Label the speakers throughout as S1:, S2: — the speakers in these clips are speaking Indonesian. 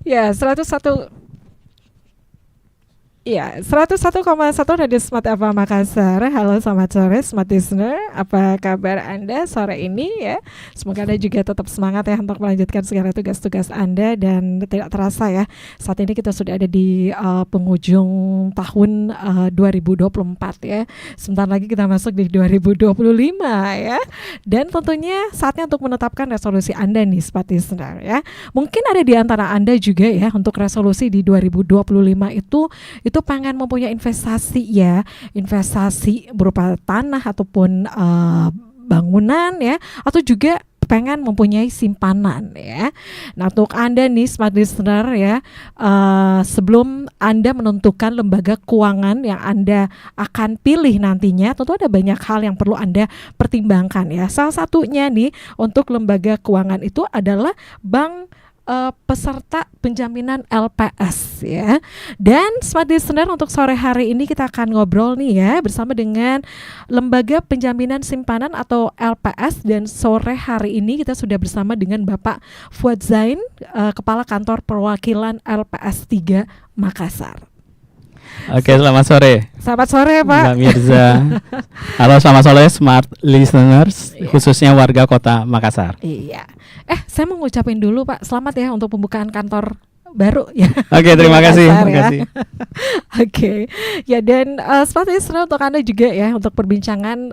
S1: Ya, 101. Iya, 101,1 Radio Smart FM Makassar. Halo selamat sore Smart Listener. Apa kabar Anda sore ini ya? Semoga Anda juga tetap semangat ya untuk melanjutkan segala tugas-tugas Anda. Dan tidak terasa ya, saat ini kita sudah ada di penghujung tahun 2024 ya. Sebentar lagi kita masuk di 2025 ya. Dan tentunya saatnya untuk menetapkan resolusi Anda nih Smart Listener ya. Mungkin ada di antara Anda juga ya, untuk resolusi di 2025 itu pengen mempunyai investasi ya, investasi berupa tanah ataupun bangunan ya, atau juga pengen mempunyai simpanan ya. Nah, untuk Anda nih Smart Listener ya, sebelum Anda menentukan lembaga keuangan yang Anda akan pilih nantinya, tentu ada banyak hal yang perlu Anda pertimbangkan ya. Salah satunya nih untuk lembaga keuangan itu adalah bank peserta penjaminan LPS ya. Dan Smart Listener, untuk sore hari ini kita akan ngobrol nih ya bersama dengan Lembaga Penjaminan Simpanan atau LPS. Dan sore hari ini kita sudah bersama dengan Bapak Fuad Zain, Kepala Kantor Perwakilan LPS 3 Makassar.
S2: Oke, selamat sore.
S1: Selamat sore Pak
S2: Mbak Mirza. Halo, selamat sore Smart Listeners, khususnya warga Kota Makassar.
S1: Iya. Saya mau ngucapin dulu Pak, selamat ya untuk pembukaan kantor baru ya.
S2: Oke, terima kasih.
S1: Makassar,
S2: Terima
S1: ya.
S2: kasih.
S1: Oke. Ya, dan seperti itu untuk Anda juga ya, untuk perbincangan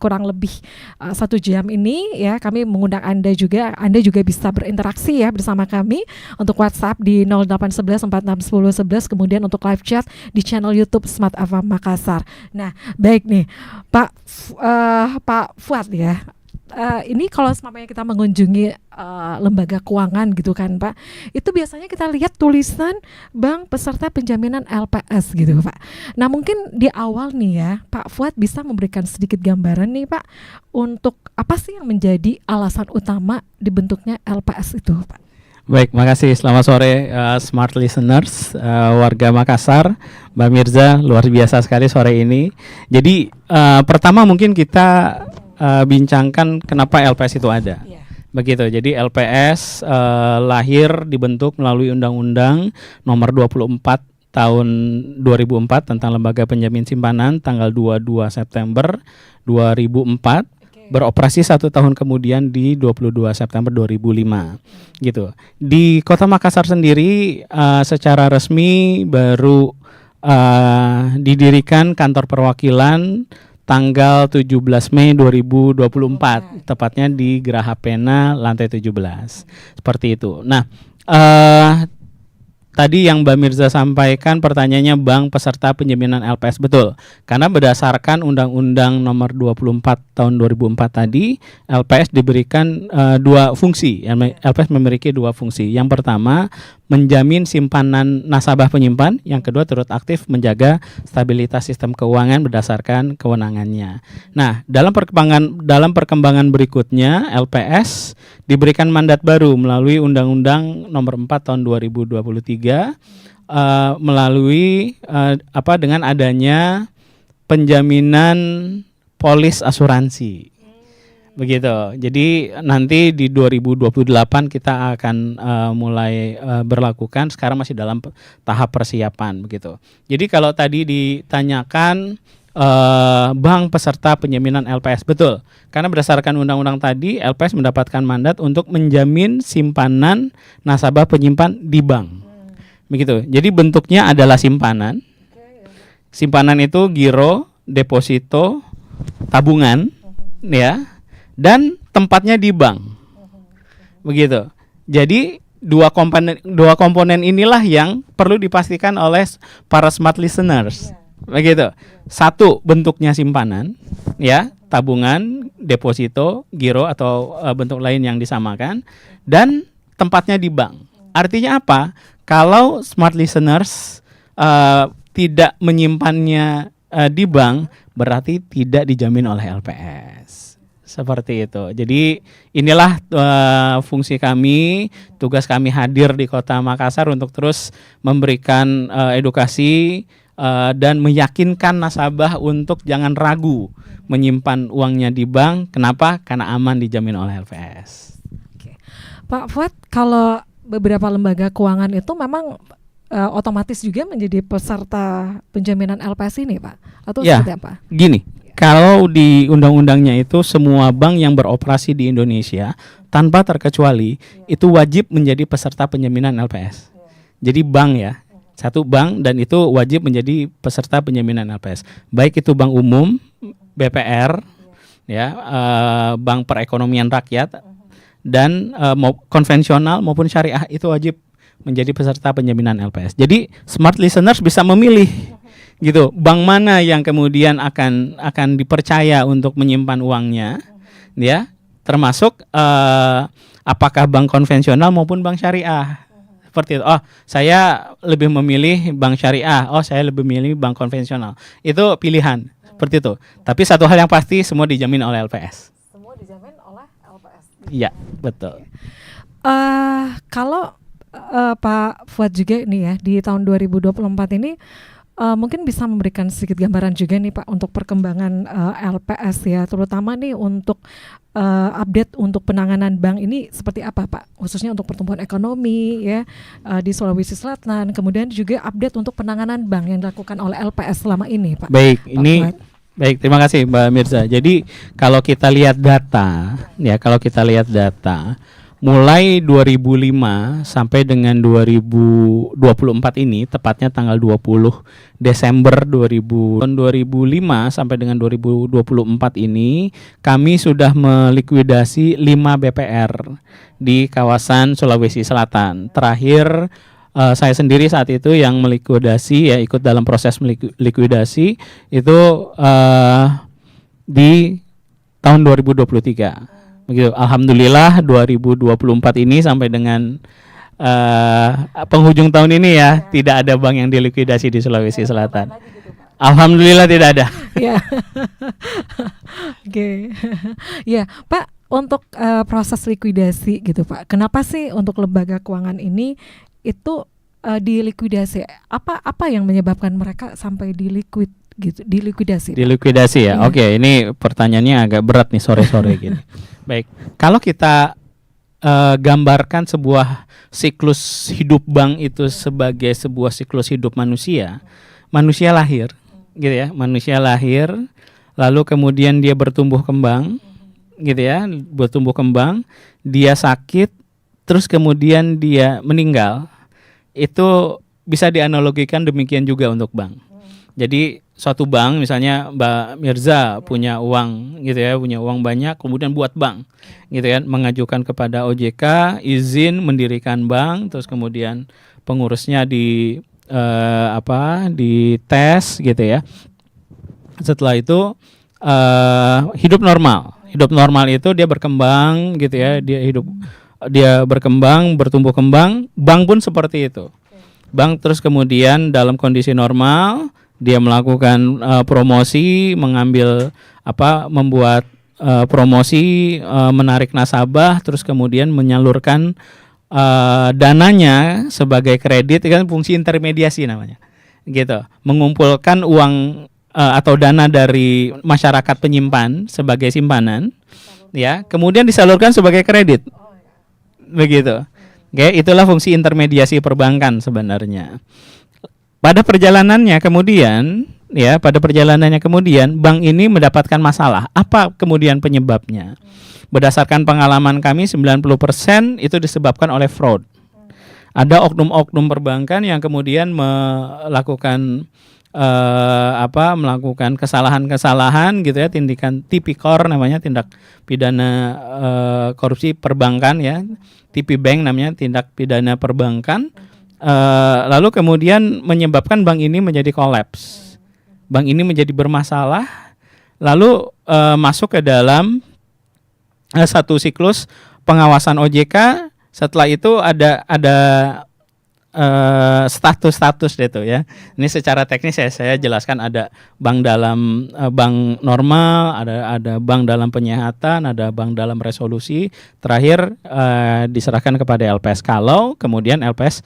S1: kurang lebih 1 jam ini ya, kami mengundang Anda juga bisa berinteraksi ya bersama kami untuk WhatsApp di 0811 46 10 11, kemudian untuk live chat di channel YouTube Smart FM Makassar. Nah, baik nih Pak Fuad ya. Ini kalau semampanya kita mengunjungi lembaga keuangan gitu kan Pak, itu biasanya kita lihat tulisan bank peserta penjaminan LPS gitu Pak. Nah, mungkin di awal nih ya Pak Fuad bisa memberikan sedikit gambaran nih Pak, untuk apa sih yang menjadi alasan utama dibentuknya LPS itu Pak?
S2: Baik, makasih. Selamat sore Smart Listeners, warga Makassar. Mbak Mirza, luar biasa sekali sore ini. Jadi pertama mungkin kita bincangkan kenapa LPS itu ada. Begitu. Jadi LPS lahir dibentuk melalui Undang-Undang Nomor 24 tahun 2004 tentang Lembaga Penjamin Simpanan tanggal 22 September 2004. Beroperasi 1 tahun kemudian di 22 September 2005 gitu. Di Kota Makassar sendiri secara resmi baru didirikan kantor perwakilan tanggal 17 Mei 2024, tepatnya di Geraha Pena lantai 17. Seperti itu. Nah, tadi yang Mbak Mirza sampaikan pertanyaannya bank peserta penjaminan LPS, betul. Karena berdasarkan Undang-Undang Nomor 24 tahun 2004 tadi, LPS diberikan 2 fungsi. LPS memiliki 2 fungsi. Yang pertama, menjamin simpanan nasabah penyimpan. Yang kedua, turut aktif menjaga stabilitas sistem keuangan berdasarkan kewenangannya. Nah, dalam perkembangan berikutnya, LPS diberikan mandat baru melalui Undang-Undang Nomor 4 tahun 2023 melalui dengan adanya penjaminan polis asuransi. Begitu. Jadi nanti di 2028 kita akan mulai berlakukan. Sekarang masih dalam tahap persiapan begitu. Jadi kalau tadi ditanyakan bank peserta penjaminan LPS, betul. Karena berdasarkan undang-undang tadi, LPS mendapatkan mandat untuk menjamin simpanan nasabah penyimpan di bank. Begitu. Jadi bentuknya adalah simpanan. Simpanan itu giro, deposito, tabungan, ya. Dan tempatnya di bank. Begitu. Jadi dua komponen inilah yang perlu dipastikan oleh para smart listeners. Begitu. Satu, bentuknya simpanan, ya, tabungan, deposito, giro atau bentuk lain yang disamakan, dan tempatnya di bank. Artinya apa? Kalau smart listeners tidak menyimpannya di bank, berarti tidak dijamin oleh LPS. Seperti itu. Jadi inilah fungsi kami, tugas kami hadir di Kota Makassar untuk terus memberikan edukasi dan meyakinkan nasabah untuk jangan ragu menyimpan uangnya di bank. Kenapa? Karena aman, dijamin oleh LPS.
S1: Oke. Pak Fuad, kalau beberapa lembaga keuangan itu memang otomatis juga menjadi peserta penjaminan LPS ini, Pak? Atau
S2: Ya.
S1: seperti apa?
S2: Gini, kalau di undang-undangnya itu semua bank yang beroperasi di Indonesia tanpa terkecuali itu wajib menjadi peserta penjaminan LPS. Jadi bank ya, satu bank dan itu wajib menjadi peserta penjaminan LPS. Baik itu bank umum, BPR, ya, bank perekonomian rakyat dan konvensional maupun syariah itu wajib menjadi peserta penjaminan LPS. Jadi smart listeners bisa memilih gitu, bank mana yang kemudian akan dipercaya untuk menyimpan uangnya, ya, termasuk apakah bank konvensional maupun bank syariah. Seperti itu. Oh, saya lebih memilih bank syariah. Oh, saya lebih memilih bank konvensional. Itu pilihan. Seperti itu. Tapi satu hal yang pasti semua dijamin oleh LPS.
S1: Semua dijamin oleh LPS.
S2: Iya, betul.
S1: Kalau Pak Fuad juga nih ya, di tahun 2024 ini mungkin bisa memberikan sedikit gambaran juga nih Pak untuk perkembangan LPS ya, terutama nih untuk update untuk penanganan bank ini seperti apa Pak, khususnya untuk pertumbuhan ekonomi ya di Sulawesi Selatan, kemudian juga update untuk penanganan bank yang dilakukan oleh LPS selama ini Pak.
S2: Baik,
S1: Pak
S2: ini
S1: Fuad.
S2: baik, terima kasih Mbak Mirza. Jadi kalau kita lihat data, ya kalau kita lihat data mulai 2005 sampai dengan 2024 ini, tepatnya tanggal 20 Desember 2005 sampai dengan 2024 ini, kami sudah melikuidasi 5 BPR di kawasan Sulawesi Selatan. Terakhir saya sendiri saat itu yang melikuidasi, ya ikut dalam proses likuidasi itu di tahun 2023. Begitu. Alhamdulillah 2024 ini sampai dengan penghujung tahun ini ya tidak ada bank yang dilikuidasi di Sulawesi Selatan. Alhamdulillah tidak ada.
S1: Ya, oke, ya Pak, untuk proses likuidasi gitu Pak, kenapa sih untuk lembaga keuangan ini itu dilikuidasi? Apa yang menyebabkan mereka sampai dilikuidasi?
S2: Dilikuidasi ya.
S1: Iya.
S2: Oke, ini pertanyaannya agak berat nih sore-sore gini. Baik, kalau kita gambarkan sebuah siklus hidup bank itu sebagai sebuah siklus hidup manusia. Manusia lahir, gitu ya. Manusia lahir, lalu kemudian dia bertumbuh kembang, gitu ya. Bertumbuh kembang, dia sakit, terus kemudian dia meninggal. Itu bisa dianalogikan demikian juga untuk bank. Jadi suatu bank, misalnya Mbak Mirza punya uang gitu ya, punya uang banyak, kemudian buat bank gitu kan, mengajukan kepada OJK izin mendirikan bank, terus kemudian pengurusnya dites gitu ya. Setelah itu hidup normal itu dia berkembang gitu ya, dia berkembang, bertumbuh kembang, bank pun seperti itu. Bank terus kemudian dalam kondisi normal dia melakukan promosi, membuat promosi, menarik nasabah, terus kemudian menyalurkan dananya sebagai kredit, kan fungsi intermediasi namanya, gitu, mengumpulkan uang atau dana dari masyarakat penyimpan sebagai simpanan, ya, kemudian disalurkan sebagai kredit, begitu. Oke, itulah fungsi intermediasi perbankan sebenarnya. Pada perjalanannya kemudian bank ini mendapatkan masalah. Apa kemudian penyebabnya? Berdasarkan pengalaman kami 90% itu disebabkan oleh fraud. Ada oknum-oknum perbankan yang kemudian melakukan kesalahan-kesalahan gitu ya, tindakan tipikor namanya, tindak pidana korupsi perbankan ya. TP Bank namanya, tindak pidana perbankan. Lalu kemudian menyebabkan bank ini menjadi kolaps. Bank ini menjadi bermasalah, lalu masuk ke dalam satu siklus pengawasan OJK. Setelah itu ada status-status itu ya. Ini secara teknis saya jelaskan, ada bank dalam bank normal, ada bank dalam penyehatan, ada bank dalam resolusi. Terakhir diserahkan kepada LPS kalau kemudian LPS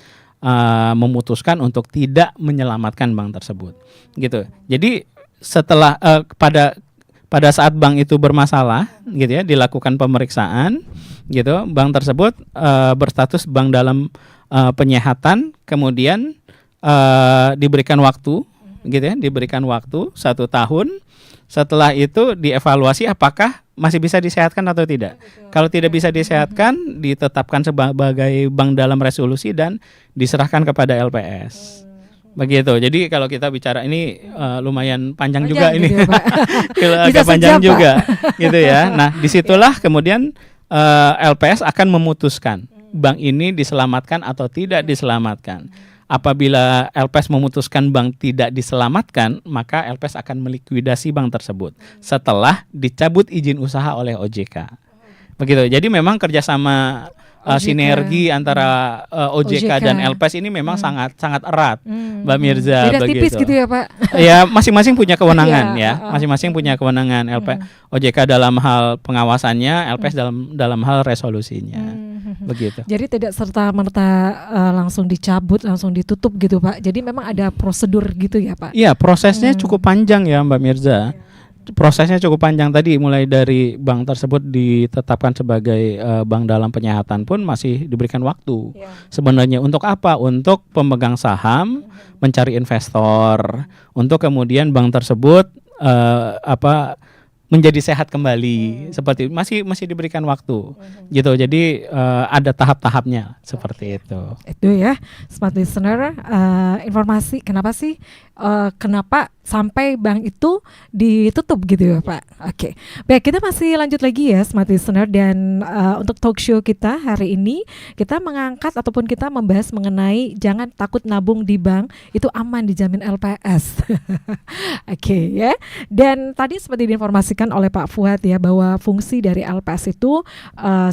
S2: memutuskan untuk tidak menyelamatkan bank tersebut, gitu. Jadi setelah pada saat bank itu bermasalah, gitu ya, dilakukan pemeriksaan, gitu, bank tersebut berstatus bank dalam penyehatan, kemudian diberikan waktu, gitu ya, diberikan waktu 1 tahun. Setelah itu dievaluasi apakah masih bisa disehatkan atau tidak. Kalau tidak bisa disehatkan, ditetapkan sebagai bank dalam resolusi dan diserahkan kepada LPS. Begitu. Jadi kalau kita bicara ini lumayan panjang juga
S1: gitu
S2: ini,
S1: ya, Pak.
S2: agak panjang juga, gitu ya. Nah, disitulah kemudian LPS akan memutuskan bank ini diselamatkan atau tidak diselamatkan. Apabila LPS memutuskan bank tidak diselamatkan, maka LPS akan melikuidasi bank tersebut setelah dicabut izin usaha oleh OJK. Begitu. Jadi memang kerjasama sinergi antara OJK dan LPS ini memang sangat erat, Mbak Mirza.
S1: Beda tipis
S2: begitu.
S1: gitu ya, Pak.
S2: Ya, masing-masing punya kewenangan
S1: Iya,
S2: ya, masing-masing punya kewenangan. OJK dalam hal pengawasannya, LPS dalam hal resolusinya. Begitu.
S1: Jadi tidak serta-merta langsung dicabut, langsung ditutup gitu, Pak. Jadi memang ada prosedur gitu ya, Pak.
S2: Iya, prosesnya cukup panjang ya, Mbak Mirza. Prosesnya cukup panjang tadi, mulai dari bank tersebut ditetapkan sebagai bank dalam penyehatan pun masih diberikan waktu. Sebenarnya untuk apa? Untuk pemegang saham mencari investor, untuk kemudian bank tersebut menjadi sehat kembali, seperti masih diberikan waktu, gitu. Jadi ada tahap-tahapnya seperti itu.
S1: Itu ya, smart listener, informasi kenapa sih kenapa sampai bank itu ditutup gitu ya, Pak. Oke. Baik, kita masih lanjut lagi ya, smart listener, dan untuk talk show kita hari ini kita mengangkat ataupun kita membahas mengenai jangan takut nabung di bank, itu aman dijamin LPS. Oke ya. Dan tadi seperti diinformasikan oleh Pak Fuad ya, bahwa fungsi dari LPS itu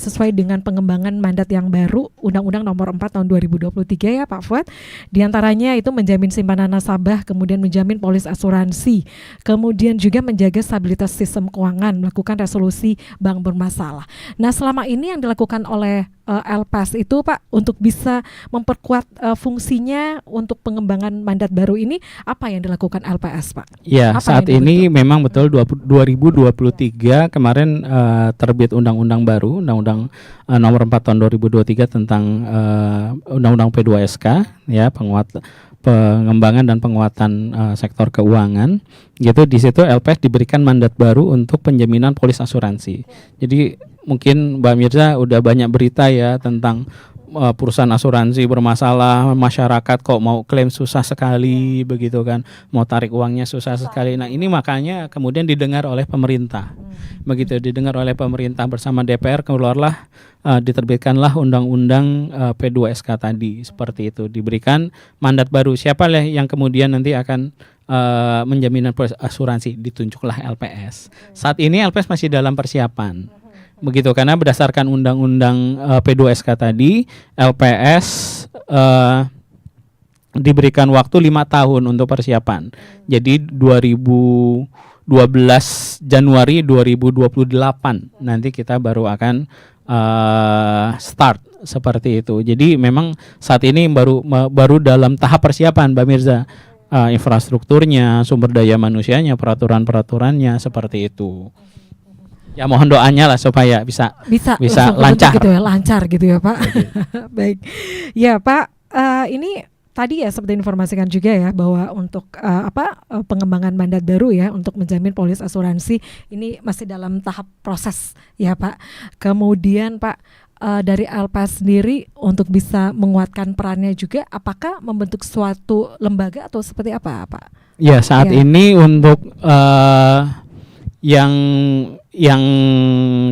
S1: sesuai dengan pengembangan mandat yang baru Undang-Undang Nomor 4 Tahun 2023 ya, Pak Fuad. Di antaranya itu menjamin simpanan nasabah, kemudian menjamin polis asuransi, kemudian juga menjaga stabilitas sistem keuangan, melakukan resolusi bank bermasalah. Nah, selama ini yang dilakukan oleh LPS itu, Pak, untuk bisa memperkuat fungsinya untuk pengembangan mandat baru ini, apa yang dilakukan LPS, Pak?
S2: Ya, saat ini memang betul 2023 kemarin terbit undang-undang baru, Undang-Undang Nomor 4 Tahun 2023 tentang Undang-Undang P2SK ya, pengembangan dan penguatan sektor keuangan, gitu. Di situ LPS diberikan mandat baru untuk penjaminan polis asuransi. Jadi mungkin Mbak Mirza udah banyak berita ya tentang perusahaan asuransi bermasalah, masyarakat kok mau klaim susah sekali, begitu kan, mau tarik uangnya susah sekali. Nah, ini makanya kemudian didengar oleh pemerintah, begitu, didengar oleh pemerintah bersama DPR, keluarlah diterbitkanlah undang-undang P2SK tadi, seperti itu, diberikan mandat baru. Siapa lah yang kemudian nanti akan menjaminan asuransi, ditunjuklah LPS. Saat ini LPS masih dalam persiapan, begitu, karena berdasarkan undang-undang P2SK tadi, LPS diberikan waktu 5 tahun untuk persiapan. Jadi 12 Januari 2028 nanti kita baru akan start seperti itu. Jadi memang saat ini baru dalam tahap persiapan, Mbak Mirza. Infrastrukturnya, sumber daya manusianya, peraturan-peraturannya seperti itu. Ya, mohon doanya lah supaya bisa lancar
S1: gitu ya, lancar gitu ya, Pak. Baik. Ya, Pak, ini tadi ya seperti informasikan juga ya bahwa untuk pengembangan mandat baru ya untuk menjamin polis asuransi ini masih dalam tahap proses ya, Pak. Kemudian, Pak, dari LPS sendiri untuk bisa menguatkan perannya juga, apakah membentuk suatu lembaga atau seperti apa, Pak?
S2: Ya, saat ini untuk yang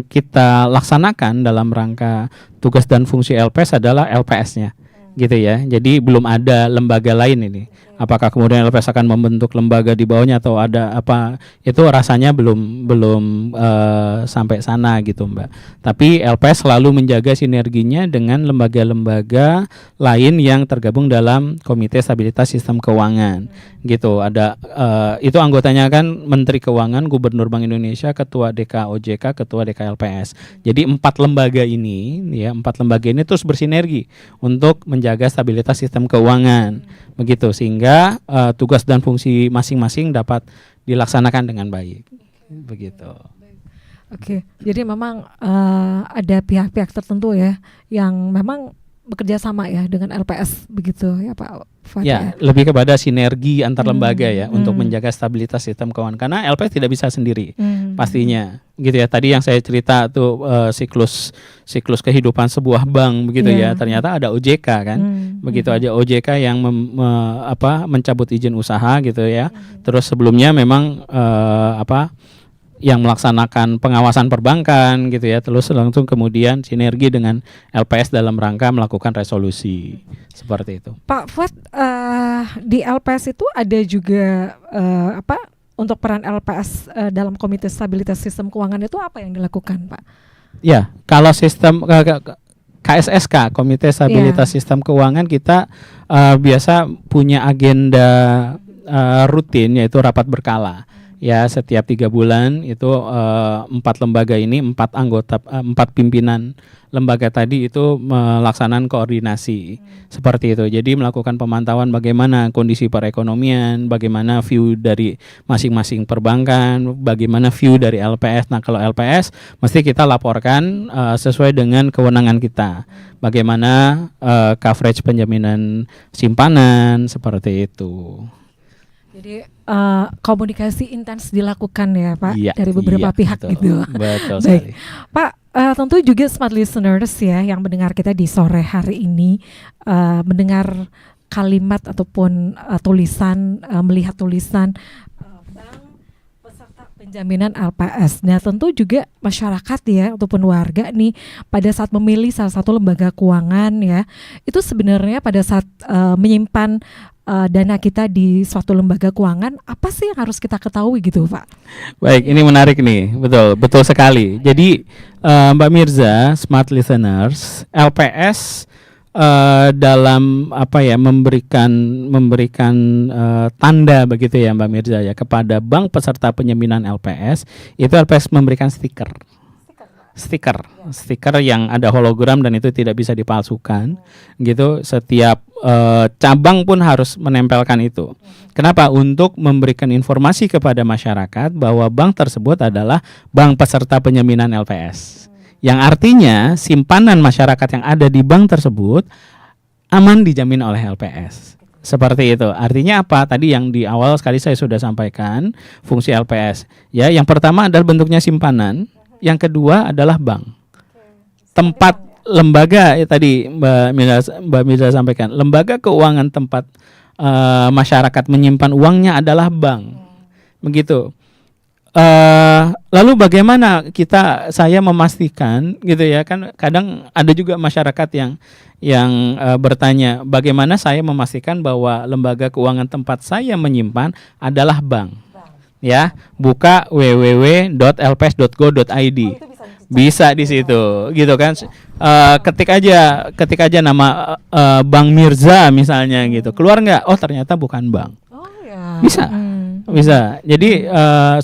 S2: kita laksanakan dalam rangka tugas dan fungsi LPS adalah LPS-nya, gitu ya. Jadi belum ada lembaga lain ini. Apakah kemudian LPS akan membentuk lembaga di bawahnya atau ada apa? Itu rasanya belum sampai sana gitu, Mbak. Tapi LPS selalu menjaga sinerginya dengan lembaga-lembaga lain yang tergabung dalam Komite Stabilitas Sistem Keuangan, gitu. Ada itu anggotanya kan Menteri Keuangan, Gubernur Bank Indonesia, Ketua DK OJK, Ketua DK LPS. Jadi 4 lembaga ini terus bersinergi untuk menjaga stabilitas sistem keuangan, begitu, sehingga tugas dan fungsi masing-masing dapat dilaksanakan dengan baik, begitu.
S1: Oke, jadi memang ada pihak-pihak tertentu ya yang memang bekerja sama ya dengan LPS begitu ya Pak Fuad
S2: Ya, lebih kepada sinergi antar lembaga ya untuk menjaga stabilitas sistem keuangan karena LPS tidak bisa sendiri pastinya gitu ya. Tadi yang saya cerita tuh siklus kehidupan sebuah bank begitu ya. Ternyata ada OJK kan. Begitu aja OJK yang mencabut izin usaha gitu ya. Terus sebelumnya memang yang melaksanakan pengawasan perbankan gitu ya, terus langsung kemudian sinergi dengan LPS dalam rangka melakukan resolusi seperti itu.
S1: Pak Fuad, di LPS itu ada juga untuk peran LPS dalam Komite Stabilitas Sistem Keuangan itu apa yang dilakukan, Pak?
S2: Ya, kalau sistem KSSK, Komite Stabilitas Sistem Keuangan, kita biasa punya agenda rutin yaitu rapat berkala. Ya, setiap 3 bulan itu 4 lembaga ini, 4 pimpinan lembaga tadi itu melaksanakan koordinasi seperti itu. Jadi melakukan pemantauan bagaimana kondisi perekonomian, bagaimana view dari masing-masing perbankan, bagaimana view dari LPS. Nah, kalau LPS mesti kita laporkan sesuai dengan kewenangan kita. Bagaimana coverage penjaminan simpanan seperti itu.
S1: Jadi komunikasi intens dilakukan ya Pak dari beberapa pihak
S2: betul,
S1: gitu.
S2: Betul
S1: Baik.
S2: sekali.
S1: Pak, tentu juga smart listeners ya yang mendengar kita di sore hari ini mendengar kalimat ataupun tulisan, melihat tulisan bank peserta penjaminan LPS. Nah, tentu juga masyarakat ya ataupun warga nih pada saat memilih salah satu lembaga keuangan ya, itu sebenarnya pada saat menyimpan dana kita di suatu lembaga keuangan, apa sih yang harus kita ketahui gitu Pak?
S2: Baik, ini menarik nih, betul sekali. Jadi Mbak Mirza, smart listeners, LPS dalam memberikan tanda begitu ya Mbak Mirza ya kepada bank peserta penjaminan LPS, itu LPS memberikan stiker yang ada hologram dan itu tidak bisa dipalsukan gitu. Setiap cabang pun harus menempelkan itu. Kenapa? Untuk memberikan informasi kepada masyarakat bahwa bank tersebut adalah bank peserta penjaminan LPS, yang artinya simpanan masyarakat yang ada di bank tersebut aman dijamin oleh LPS. Seperti itu. Artinya apa? Tadi yang di awal sekali saya sudah sampaikan fungsi LPS. Ya, yang pertama adalah bentuknya simpanan. Yang kedua adalah bank. Tempat lembaga tadi Mbak Mirza sampaikan, lembaga keuangan tempat masyarakat menyimpan uangnya adalah bank. Begitu. Lalu bagaimana saya memastikan gitu ya, kan kadang ada juga masyarakat yang bertanya, bagaimana saya memastikan bahwa lembaga keuangan tempat saya menyimpan adalah bank. Ya, buka www.lps.go.id. Bisa di situ, gitu kan? Ketik aja nama Bank Mirza misalnya gitu. Keluar nggak? Oh, ternyata bukan bank.
S1: Oh ya.
S2: Bisa. Jadi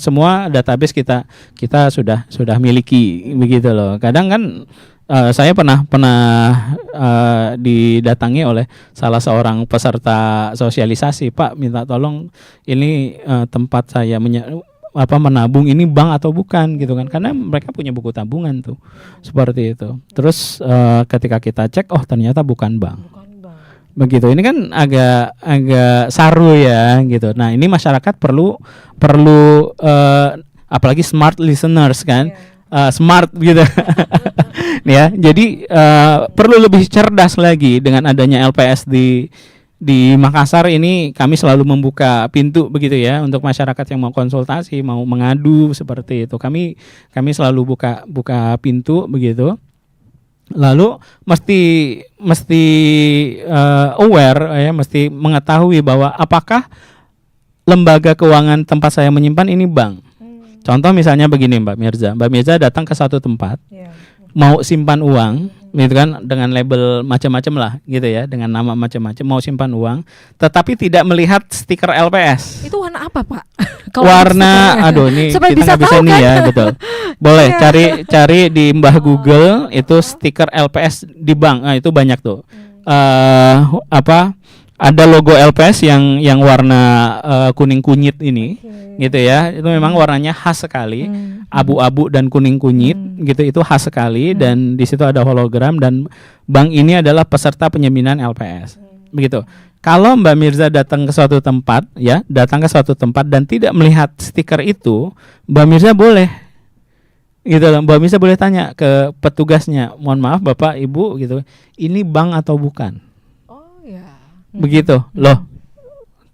S2: semua database kita sudah miliki begitu loh. Kadang kan saya pernah didatangi oleh salah seorang peserta sosialisasi, Pak minta tolong ini tempat saya menabung ini bank atau bukan gitu kan, karena mereka punya buku tabungan tuh seperti itu. Terus ketika kita cek, oh ternyata bukan bank. Begitu. Ini kan agak saru ya gitu. Nah, ini masyarakat perlu apalagi smart listeners kan. Smart gitu. Ya, jadi perlu lebih cerdas lagi dengan adanya LPS di Makassar ini. Kami selalu membuka pintu begitu ya untuk masyarakat yang mau konsultasi, mau mengadu seperti itu. Kami selalu buka pintu begitu. Lalu mesti aware ya, mesti mengetahui bahwa apakah lembaga keuangan tempat saya menyimpan ini bank. Contoh misalnya begini Mbak Mirza datang ke satu tempat, mau simpan uang, gitu kan, dengan label macam-macam lah, gitu ya, dengan nama macam-macam, mau simpan uang, tetapi tidak melihat stiker LPS.
S1: Itu warna apa Pak?
S2: Warna, aduh ini
S1: supaya
S2: kita nggak bisa nih
S1: kan?
S2: ya, betul. Boleh cari di Mbah Google itu stiker LPS di bank, nah itu banyak tuh. ada logo LPS yang warna kuning kunyit ini, gitu ya. Itu memang warnanya khas sekali, abu-abu dan kuning kunyit, gitu. Itu khas sekali dan di situ ada hologram dan bank ini adalah peserta penjaminan LPS, begitu. Kalau Mbak Mirza datang ke suatu tempat, ya, datang ke suatu tempat dan tidak melihat stiker itu, Mbak Mirza boleh, gitu loh. Mbak Mirza boleh tanya ke petugasnya, mohon maaf Bapak Ibu, gitu, ini bank atau bukan? Begitu loh.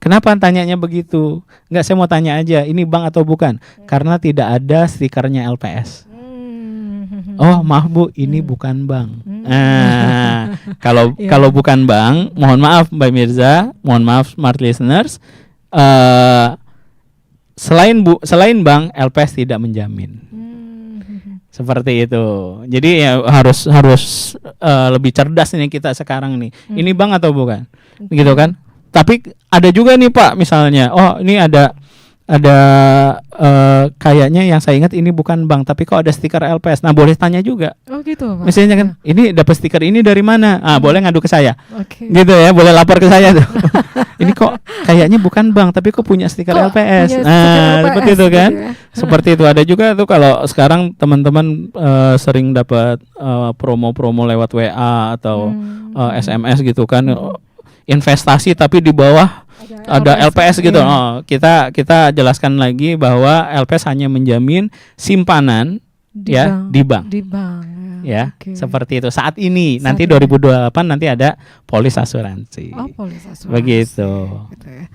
S2: Kenapa tanyanya begitu? Enggak, saya mau tanya aja, ini bank atau bukan? Karena tidak ada stikernya LPS. Oh maaf Bu, ini bukan bank. Nah, kalau bukan bank, mohon maaf Mbak Mirza, mohon maaf smart listeners, selain bank, LPS tidak menjamin. Seperti itu. Jadi ya harus lebih cerdas nih kita sekarang nih. Ini bank atau bukan? Gitu kan? Tapi ada juga nih Pak, misalnya, oh ini ada kayaknya yang saya ingat ini bukan bank, tapi kok ada stiker LPS. Nah, boleh tanya juga.
S1: Oh gitu Pak.
S2: Misalnya kan, ini dapat stiker ini dari mana? Boleh ngadu ke saya.
S1: Oke.
S2: Gitu ya, boleh lapor ke saya tuh. Ini kok kayaknya bukan bank, tapi kok punya stiker LPS. Nah, seperti itu kan?
S1: Gitu ya.
S2: Seperti itu. Ada juga tuh kalau sekarang teman-teman sering dapat promo-promo lewat WA atau SMS gitu kan, investasi tapi di bawah ada LPS gitu. Oh, kita jelaskan lagi bahwa LPS hanya menjamin simpanan di bank.
S1: Di bank.
S2: Ya,
S1: Okay.
S2: seperti itu. Saat ini nanti 2028 nanti ada polis asuransi.
S1: Oh, polis asuransi.
S2: Begitu.
S1: Gitu ya.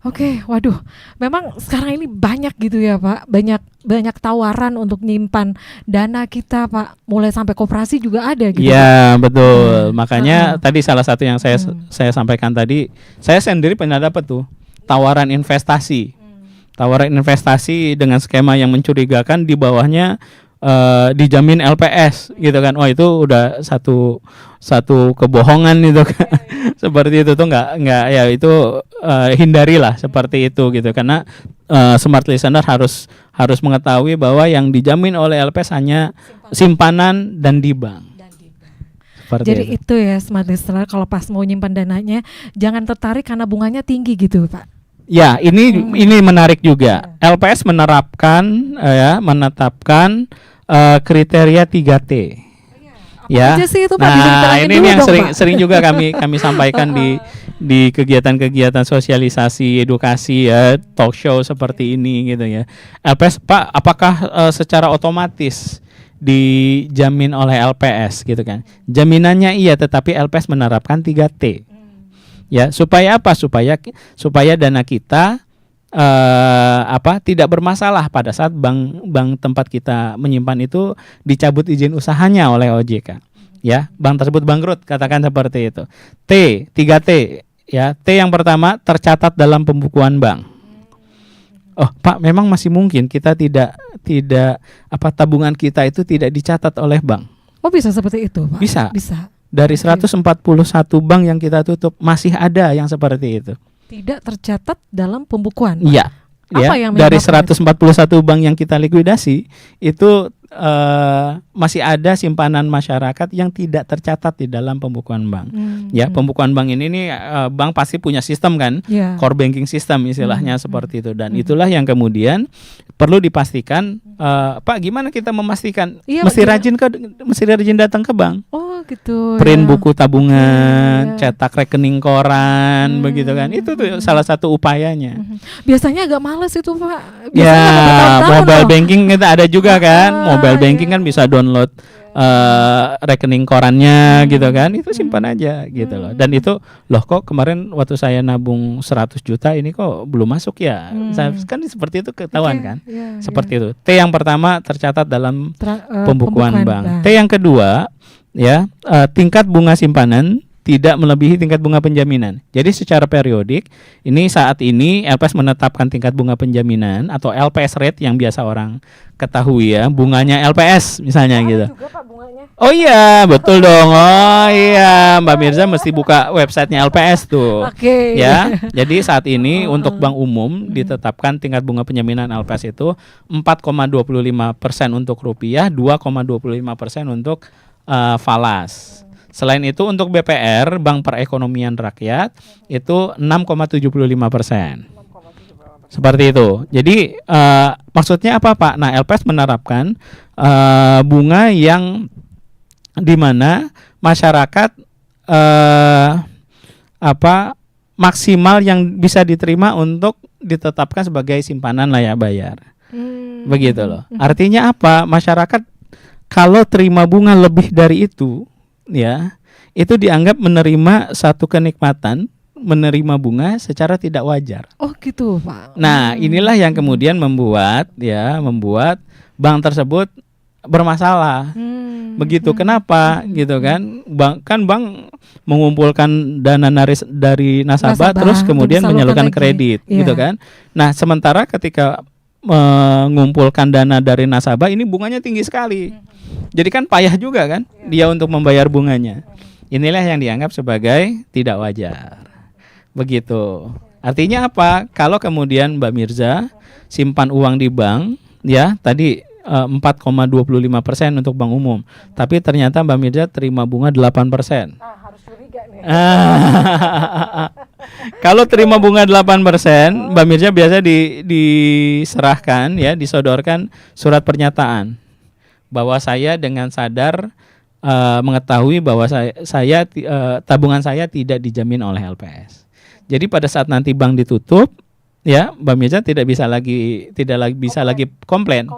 S1: Oke, waduh, memang sekarang ini banyak gitu ya Pak, banyak tawaran untuk nyimpan dana kita Pak, mulai sampai koperasi juga ada gitu.
S2: Iya betul, makanya tadi salah satu yang saya sampaikan tadi, saya sendiri pernah dapat tuh tawaran investasi, dengan skema yang mencurigakan, di bawahnya dijamin LPS gitu kan. Oh itu udah satu kebohongan itu kan. Seperti itu tuh nggak ya, itu hindarilah seperti itu gitu, karena smart listener harus mengetahui bahwa yang dijamin oleh LPS hanya simpanan dan di bank.
S1: Jadi itu ya smart listener, kalau pas mau nyimpan dananya jangan tertarik karena bunganya tinggi gitu Pak.
S2: Ya, ini menarik juga. LPS menetapkan kriteria 3T. Ya.
S1: Aja sih itu, Pak?
S2: Nah, ini
S1: dulu
S2: yang
S1: dong,
S2: sering juga kami sampaikan di kegiatan-kegiatan sosialisasi, edukasi ya, talk show seperti ini gitu ya. LPS Pak, apakah secara otomatis dijamin oleh LPS gitu kan? Jaminannya iya, tetapi LPS menerapkan 3T. Ya, supaya apa? Supaya dana kita tidak bermasalah pada saat bank tempat kita menyimpan itu dicabut izin usahanya oleh OJK. Ya, bank tersebut bangkrut, katakan seperti itu. 3T ya. T yang pertama, tercatat dalam pembukuan bank. Oh, Pak, memang masih mungkin kita tidak tabungan kita itu tidak dicatat oleh bank.
S1: Oh, bisa seperti itu, Pak? Bisa.
S2: Dari 141 bank yang kita tutup masih ada yang seperti itu.
S1: Tidak tercatat dalam pembukuan.
S2: Iya.
S1: Apa yang
S2: dari 141 bank yang kita likuidasi itu masih ada simpanan masyarakat yang tidak tercatat di dalam pembukuan bank. Ya, pembukuan bank ini nih bank pasti punya sistem kan, core banking system istilahnya seperti itu, dan itulah yang kemudian perlu dipastikan. Pak, gimana kita memastikan? Mesti rajin datang ke bank.
S1: Oh, gitu.
S2: Print buku tabungan, cetak rekening koran, begitu kan? Itu tuh salah satu upayanya.
S1: Biasanya agak males itu, Pak.
S2: Mobile banking kita ada juga kan. Mobile banking kan bisa download rekening korannya gitu kan, itu simpan aja gitu loh. Dan itu loh, kok kemarin waktu saya nabung 100 juta ini kok belum masuk ya, kan seperti itu ketahuan kan. Seperti itu. T yang pertama, tercatat dalam pembukuan bank. T yang kedua ya, tingkat bunga simpanan tidak melebihi tingkat bunga penjaminan. Jadi secara periodik, ini saat ini LPS menetapkan tingkat bunga penjaminan atau LPS rate yang biasa orang ketahui ya, bunganya LPS misalnya gitu.
S1: Juga, Pak, bunganya.
S2: Oh iya, betul dong. Oh iya, Mbak Mirza mesti buka websitenya LPS tuh.
S1: Oke.
S2: Ya, jadi saat ini untuk bank umum ditetapkan tingkat bunga penjaminan LPS itu 4,25% untuk rupiah, 2,25% untuk falas. Selain itu untuk BPR, Bank Perekonomian Rakyat, itu 6,75%. Seperti itu. Jadi maksudnya apa Pak? Nah, LPS menerapkan bunga yang di mana masyarakat maksimal yang bisa diterima untuk ditetapkan sebagai simpanan layak bayar. Begitu loh. Artinya apa? Masyarakat kalau terima bunga lebih dari itu, ya, itu dianggap menerima satu kenikmatan, menerima bunga secara tidak wajar.
S1: Oh gitu Pak.
S2: Nah, inilah yang kemudian membuat bank tersebut bermasalah. Begitu. Kenapa? Gitu kan? Bank mengumpulkan dana dari nasabah terus kemudian menyalurkan kredit, gitu kan? Nah, sementara ketika mengumpulkan dana dari nasabah ini bunganya tinggi sekali. Jadi kan payah juga kan dia untuk membayar bunganya. Inilah yang dianggap sebagai tidak wajar. Begitu. Artinya apa? Kalau kemudian Mbak Mirza simpan uang di bank, ya tadi 4,25% untuk bank umum, tapi ternyata Mbak Mirza terima bunga 8%.
S1: Harus curiga nih.
S2: Kalau terima bunga 8%, Mbak Mirza biasa diserahkan, ya, disodorkan surat pernyataan bahwa saya dengan sadar mengetahui bahwa saya tabungan saya tidak dijamin oleh LPS. Jadi pada saat nanti bank ditutup, ya, Mbak Mirza tidak bisa lagi komplain.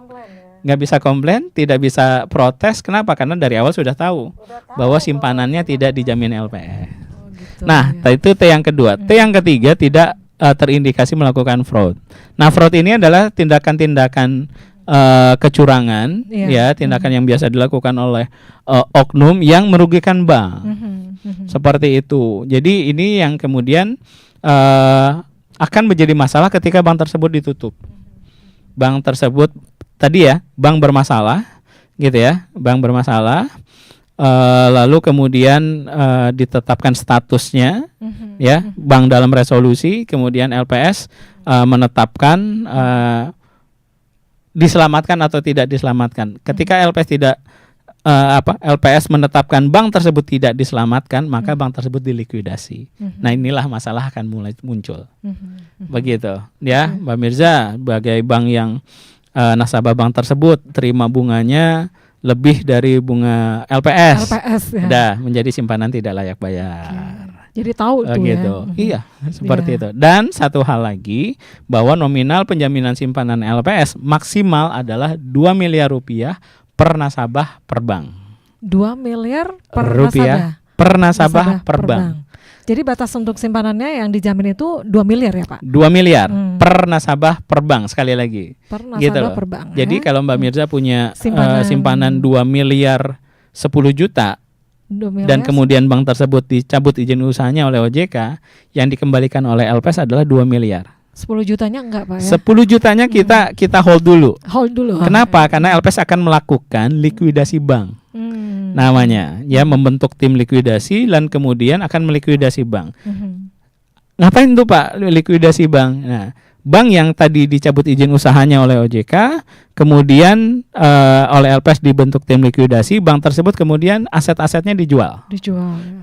S2: Nggak bisa komplain, tidak bisa protes. Kenapa? Karena dari awal sudah tahu bahwa simpanannya tidak dijamin LPS.
S1: Gitu,
S2: nah, itu T yang kedua. T yang ketiga, tidak terindikasi melakukan fraud. Nah, fraud ini adalah tindakan-tindakan kecurangan, ya, tindakan yang biasa dilakukan oleh oknum yang merugikan bank. Seperti itu. Jadi ini yang kemudian akan menjadi masalah ketika bank tersebut ditutup. Bank tersebut tadi, ya, bank bermasalah, gitu ya, bank bermasalah, lalu kemudian ditetapkan statusnya, ya, bank dalam resolusi, kemudian LPS menetapkan diselamatkan atau tidak diselamatkan. Ketika LPS menetapkan bank tersebut tidak diselamatkan, maka bank tersebut dilikuidasi. Nah, inilah masalah akan mulai muncul. Begitu, ya, Mbak Mirza, sebagai bank yang nasabah bank tersebut terima bunganya lebih dari bunga LPS, ya. Dah menjadi simpanan tidak layak bayar.
S1: Jadi tahu tuh,
S2: gitu. Iya, seperti itu. Dan satu hal lagi, bahwa nominal penjaminan simpanan LPS maksimal adalah 2 miliar rupiah per nasabah per bank.
S1: 2 miliar per
S2: rupiah
S1: nasabah
S2: per nasabah per bank.
S1: Jadi batas untuk simpanannya yang dijamin itu 2 miliar ya Pak?
S2: 2 miliar per nasabah per bank, sekali lagi.
S1: Per nasabah
S2: gitu
S1: per bank.
S2: Jadi kalau Mbak Mirza punya simpanan 2 miliar 10 juta, dan kemudian bank tersebut dicabut izin usahanya oleh OJK, yang dikembalikan oleh LPS adalah 2 miliar.
S1: 10 jutanya enggak Pak ya?
S2: 10 jutanya kita hold dulu.
S1: Hold dulu.
S2: Kenapa? Karena LPS akan melakukan likuidasi bank. Namanya, ya, membentuk tim likuidasi dan kemudian akan melikuidasi bank. Ngapain tuh Pak likuidasi bank? Nah, bank yang tadi dicabut izin usahanya oleh OJK, kemudian oleh LPS dibentuk tim likuidasi, bank tersebut kemudian aset-asetnya dijual.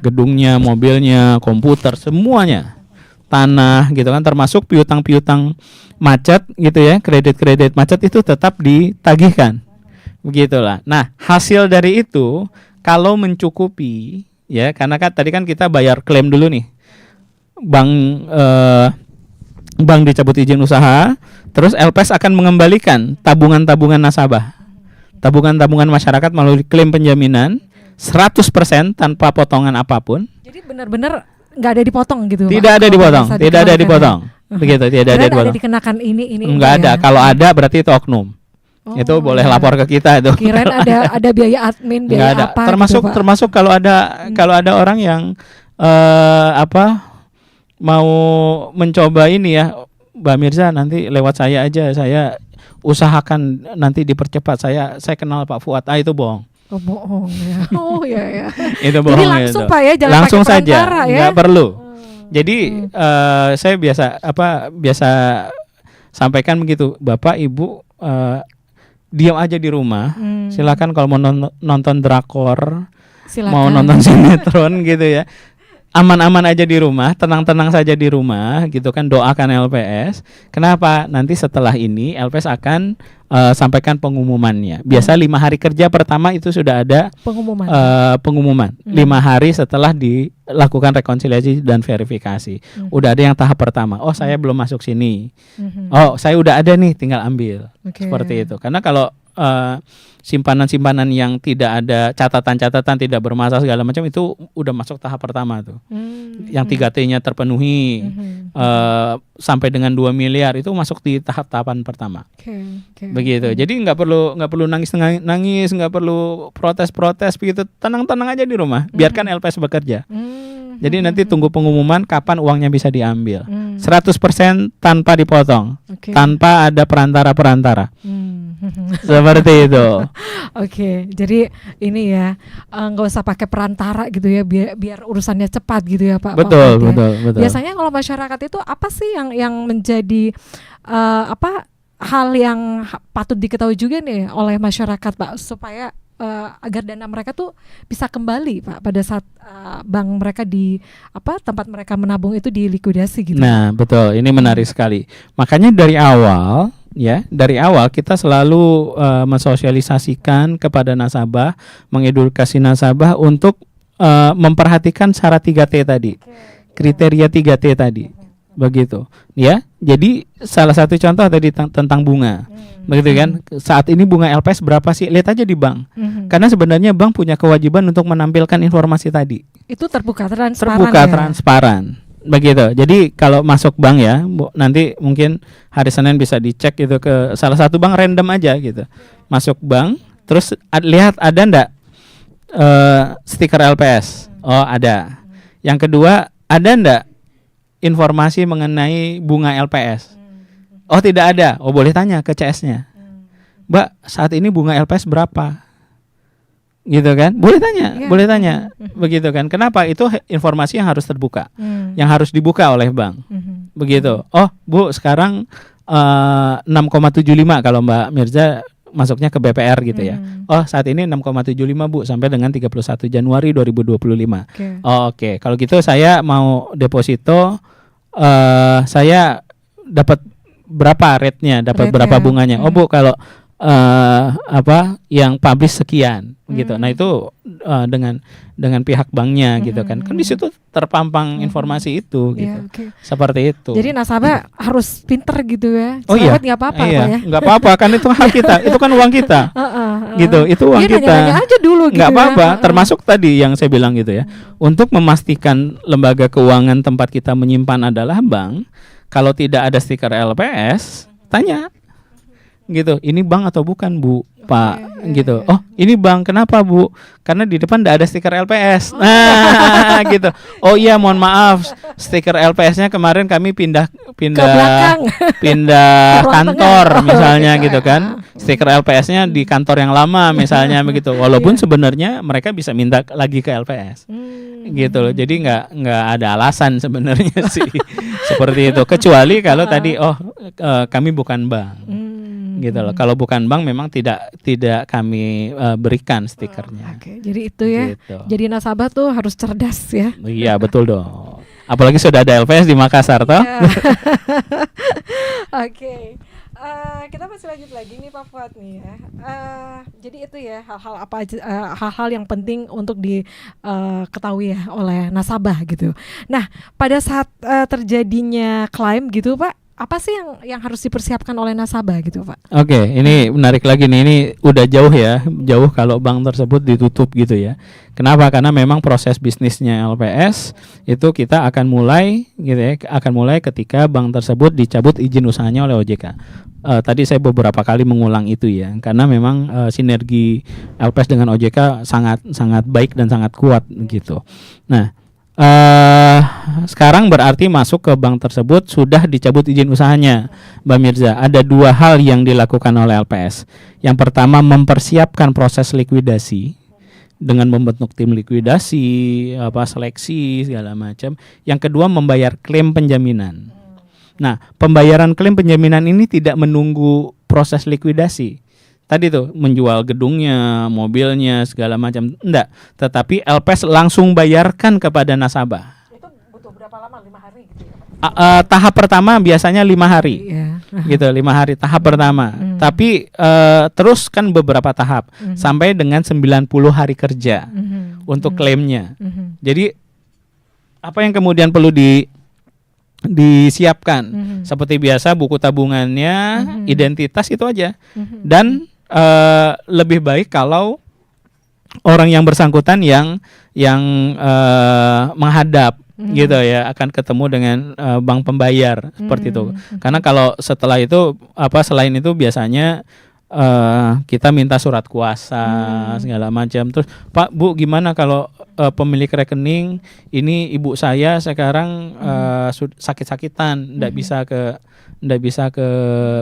S2: Gedungnya, mobilnya, komputer, semuanya, tanah, gitu kan, termasuk piutang-piutang macet, gitu ya, kredit-kredit macet itu tetap ditagihkan. Begitulah. Nah, hasil dari itu kalau mencukupi, ya, karena kan tadi kan kita bayar klaim dulu nih. Bank dicabut izin usaha, terus LPS akan mengembalikan tabungan-tabungan nasabah, tabungan-tabungan masyarakat melalui klaim penjaminan 100% tanpa potongan apapun.
S1: Jadi benar-benar nggak ada dipotong gitu?
S2: Tidak ada dipotong, tidak ada dipotong. Begitu, tidak ada dipotong.
S1: Ada dikenakan ini.
S2: Enggak ada. Kalau ada berarti itu oknum. Itu boleh lapor ke kita itu.
S1: Kirain ada biaya admin, biaya
S2: ada.
S1: apa?
S2: Termasuk kalau ada orang yang mau mencoba ini, ya, Mbak Mirza, nanti lewat saya aja, saya usahakan nanti dipercepat, saya kenal Pak Fuad. Itu bohong.
S1: Oh, bohong ya. Oh ya.
S2: Itu bohong.
S1: Jadi langsung
S2: itu.
S1: Pak ya, jangan
S2: langsung
S1: pakai
S2: saja,
S1: perantara ya.
S2: Nggak perlu. Jadi saya biasa sampaikan begitu, Bapak Ibu diam aja di rumah. Silakan kalau mau nonton drakor
S1: Silakan.
S2: mau nonton sinetron gitu ya. Aman-aman aja di rumah, tenang-tenang saja di rumah gitu kan, doakan LPS. Kenapa? Nanti setelah ini LPS akan sampaikan pengumumannya. Biasa 5 hari kerja pertama itu sudah ada
S1: Pengumuman.
S2: pengumuman. 5 hari setelah dilakukan rekonsiliasi dan verifikasi. Udah ada yang tahap pertama. Oh, saya belum masuk sini. Oh, saya udah ada nih, tinggal ambil.
S1: Oke.
S2: Seperti itu. Karena kalau simpanan-simpanan yang tidak ada catatan-catatan, tidak bermasalah segala macam, itu udah masuk tahap pertama tuh. Yang 3T-nya terpenuhi sampai dengan 2 miliar itu masuk di tahap-tahapan pertama. Begitu. Jadi nggak perlu nangis, nggak perlu protes begitu. Tenang-tenang aja di rumah. Biarkan LPS bekerja. Jadi nanti tunggu pengumuman kapan uangnya bisa diambil. 100% tanpa dipotong, tanpa ada perantara-perantara. Seperti itu.
S1: Oke, jadi ini ya nggak usah pakai perantara gitu ya, biar urusannya cepat gitu ya Pak.
S2: Betul,
S1: Pak,
S2: betul,
S1: ya.
S2: betul.
S1: Biasanya kalau masyarakat itu apa sih yang menjadi hal yang patut diketahui juga nih oleh masyarakat Pak, supaya agar dana mereka tuh bisa kembali Pak pada saat bank mereka tempat mereka menabung itu dilikuidasi gitu.
S2: Nah, betul. Ini menarik sekali. Makanya dari awal kita selalu mensosialisasikan kepada nasabah, mengedukasi nasabah untuk memperhatikan syarat 3T tadi. Kriteria 3T tadi. Begitu. Ya. Jadi salah satu contoh tadi tentang bunga. Begitu kan? Saat ini bunga LPS berapa sih? Lihat aja di bank. Karena sebenarnya bank punya kewajiban untuk menampilkan informasi tadi.
S1: Itu terbuka transparan.
S2: Terbuka transparan. Begitu. Jadi kalau masuk bank ya, nanti mungkin hari Senin bisa dicek gitu ke salah satu bank random aja gitu. Masuk bank, terus lihat ada ndak stiker LPS? Oh, ada. Yang kedua, ada ndak informasi mengenai bunga LPS? Oh, tidak ada. Oh, boleh tanya ke CS-nya. Mbak, saat ini bunga LPS berapa? Gitu kan? Boleh tanya. Begitu kan? Kenapa? Itu informasi yang harus terbuka. Yang harus dibuka oleh bank. Begitu. Oh, Bu, sekarang 6,75 kalau Mbak Mirza masuknya ke BPR gitu ya. Oh, saat ini 6,75 Bu sampai dengan 31 Januari 2025. Oke. Kalau gitu saya mau deposito, saya dapat berapa rate-nya, dapat berapa bunganya. Oh Bu, kalau yang publish sekian gitu. Nah, itu dengan pihak banknya gitu kan. Kan di situ terpampang informasi itu gitu. Seperti itu.
S1: Jadi nasabah harus pinter gitu ya.
S2: Oh iya,
S1: nggak apa-apa
S2: iya.
S1: Pak ya.
S2: Nggak apa-apa kan, itu hak kita. Itu kan uang kita. Gitu. Itu uang kita.
S1: Nanya-nanya aja dulu gitu.
S2: Nggak apa-apa. Termasuk tadi yang saya bilang gitu ya. Untuk memastikan lembaga keuangan tempat kita menyimpan adalah bank. Kalau tidak ada stiker LPS, tanya gitu, ini bank atau bukan Bu, Pak, gitu. Oh, ini bank, kenapa Bu? Karena di depan tidak ada stiker LPS. Nah, gitu. Oh iya, mohon maaf, stiker LPS-nya kemarin kami pindah kantor misalnya gitu kan. Stiker LPS-nya di kantor yang lama misalnya begitu. Walaupun sebenarnya mereka bisa minta lagi ke LPS. Gitu loh. Jadi nggak ada alasan sebenarnya sih seperti itu, kecuali kalau tadi kami bukan bank. Gitu loh. Kalau bukan bank memang tidak kami berikan stikernya.
S1: Oke, jadi itu ya.
S2: Gitu.
S1: Jadi nasabah tuh harus cerdas ya.
S2: Iya, betul dong. Apalagi sudah ada LPS di Makassar toh.
S1: Oke. Kita masih lanjut lagi nih Pak Fuad nih ya. Jadi itu ya hal-hal apa aja, hal-hal yang penting untuk diketahui ya oleh nasabah gitu. Nah, pada saat terjadinya klaim gitu Pak, apa sih yang harus dipersiapkan oleh nasabah gitu Pak?
S2: Oke, ini menarik lagi nih. Ini udah jauh ya, jauh kalau bank tersebut ditutup gitu ya. Kenapa? Karena memang proses bisnisnya LPS itu kita akan mulai gitu ya, ketika bank tersebut dicabut izin usahanya oleh OJK. Tadi saya beberapa kali mengulang itu ya, karena memang sinergi LPS dengan OJK sangat baik dan sangat kuat gitu. Nah, sekarang berarti masuk ke bank tersebut sudah dicabut izin usahanya, Mbak Mirza. Ada 2 hal yang dilakukan oleh LPS. Yang pertama, mempersiapkan proses likuidasi dengan membentuk tim likuidasi, seleksi segala macam. Yang kedua, membayar klaim penjaminan. Nah, pembayaran klaim penjaminan ini tidak menunggu proses likuidasi, tadi tuh menjual gedungnya, mobilnya, segala macam. Enggak, tetapi LPS langsung bayarkan kepada nasabah.
S1: Itu butuh berapa lama? 5 hari gitu ya, Pak?
S2: Tahap pertama biasanya 5 hari.
S1: Iya.
S2: Gitu, 5 hari tahap pertama. Tapi terus kan beberapa tahap sampai dengan 90 hari kerja untuk klaimnya. Jadi apa yang kemudian perlu disiapkan? Seperti biasa buku tabungannya, identitas itu aja. Dan lebih baik kalau orang yang bersangkutan yang menghadap gitu ya, akan ketemu dengan bank pembayar seperti itu. Karena kalau setelah itu selain itu biasanya kita minta surat kuasa segala macam. Terus Pak, Bu, gimana kalau pemilik rekening ini ibu saya sekarang sakit-sakitan, ndak bisa ke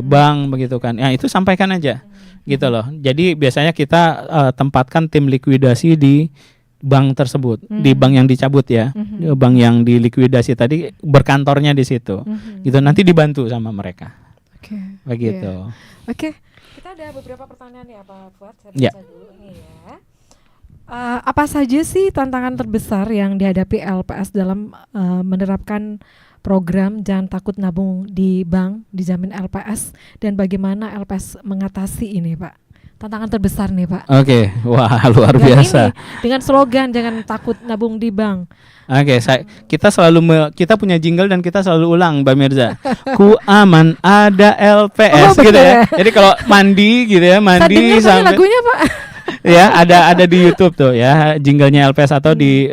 S2: bank begitu kan. Ya itu sampaikan aja. Gitu loh. Jadi biasanya kita tempatkan tim likuidasi di bank tersebut, di bank yang dicabut ya. Bank yang dilikuidasi tadi berkantornya di situ. Gitu, nanti dibantu sama mereka.
S1: Oke.
S2: Begitu.
S1: Oke. Kita ada beberapa pertanyaan ya, Pak Fuad. Saya
S2: Ya.
S1: baca dulu nih ya. Apa saja sih tantangan terbesar yang dihadapi LPS dalam menerapkan program Jangan Takut Nabung di Bank Dijamin LPS, dan bagaimana LPS mengatasi ini, Pak? Tantangan terbesar nih, Pak.
S2: Oke, wah luar
S1: Dan
S2: biasa.
S1: ini, dengan slogan Jangan Takut Nabung di Bank.
S2: Oke, kita punya jingle dan kita selalu ulang, Mbak Mirza. Ku aman ada LPS
S1: Oh,
S2: gitu
S1: betul
S2: ya.
S1: ya.
S2: Jadi kalau mandi gitu ya,
S1: Saya
S2: mandi
S1: dengar tadi
S2: sampai
S1: lagunya, Pak.
S2: ya ada di YouTube tuh ya, jinglenya LPS atau di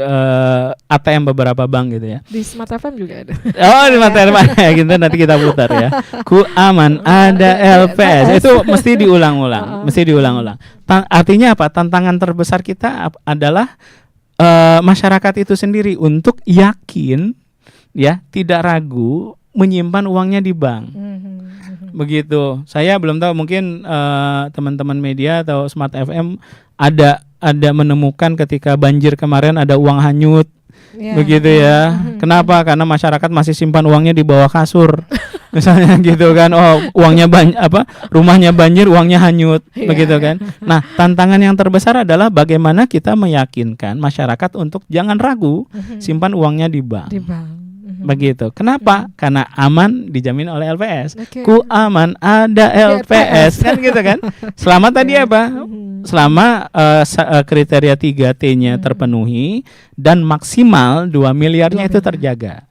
S2: ATM beberapa bank gitu ya.
S1: Di Smart FM juga ada.
S2: Oh, di materi ya gitu, nanti kita putar ya. Ku aman ada LPS. Itu mesti diulang-ulang, mesti diulang-ulang. Artinya apa? Tantangan terbesar kita adalah masyarakat itu sendiri untuk yakin ya, tidak ragu menyimpan uangnya di bank. Begitu. Saya belum tahu, mungkin teman-teman media atau Smart FM ada menemukan ketika banjir kemarin ada uang hanyut.
S1: Ya.
S2: Begitu ya. Kenapa? Karena masyarakat masih simpan uangnya di bawah kasur. Misalnya gitu kan. Oh, uangnya rumahnya banjir, uangnya hanyut, begitu kan. Nah, tantangan yang terbesar adalah bagaimana kita meyakinkan masyarakat untuk jangan ragu simpan uangnya di bank.
S1: Di bank.
S2: Begitu. Kenapa? Karena aman dijamin oleh LPS.
S1: Oke.
S2: Ku aman ada LPS kan gitu kan. Selama tadi apa? Selama kriteria 3T-nya terpenuhi dan maksimal 2 miliarnya itu terjaga.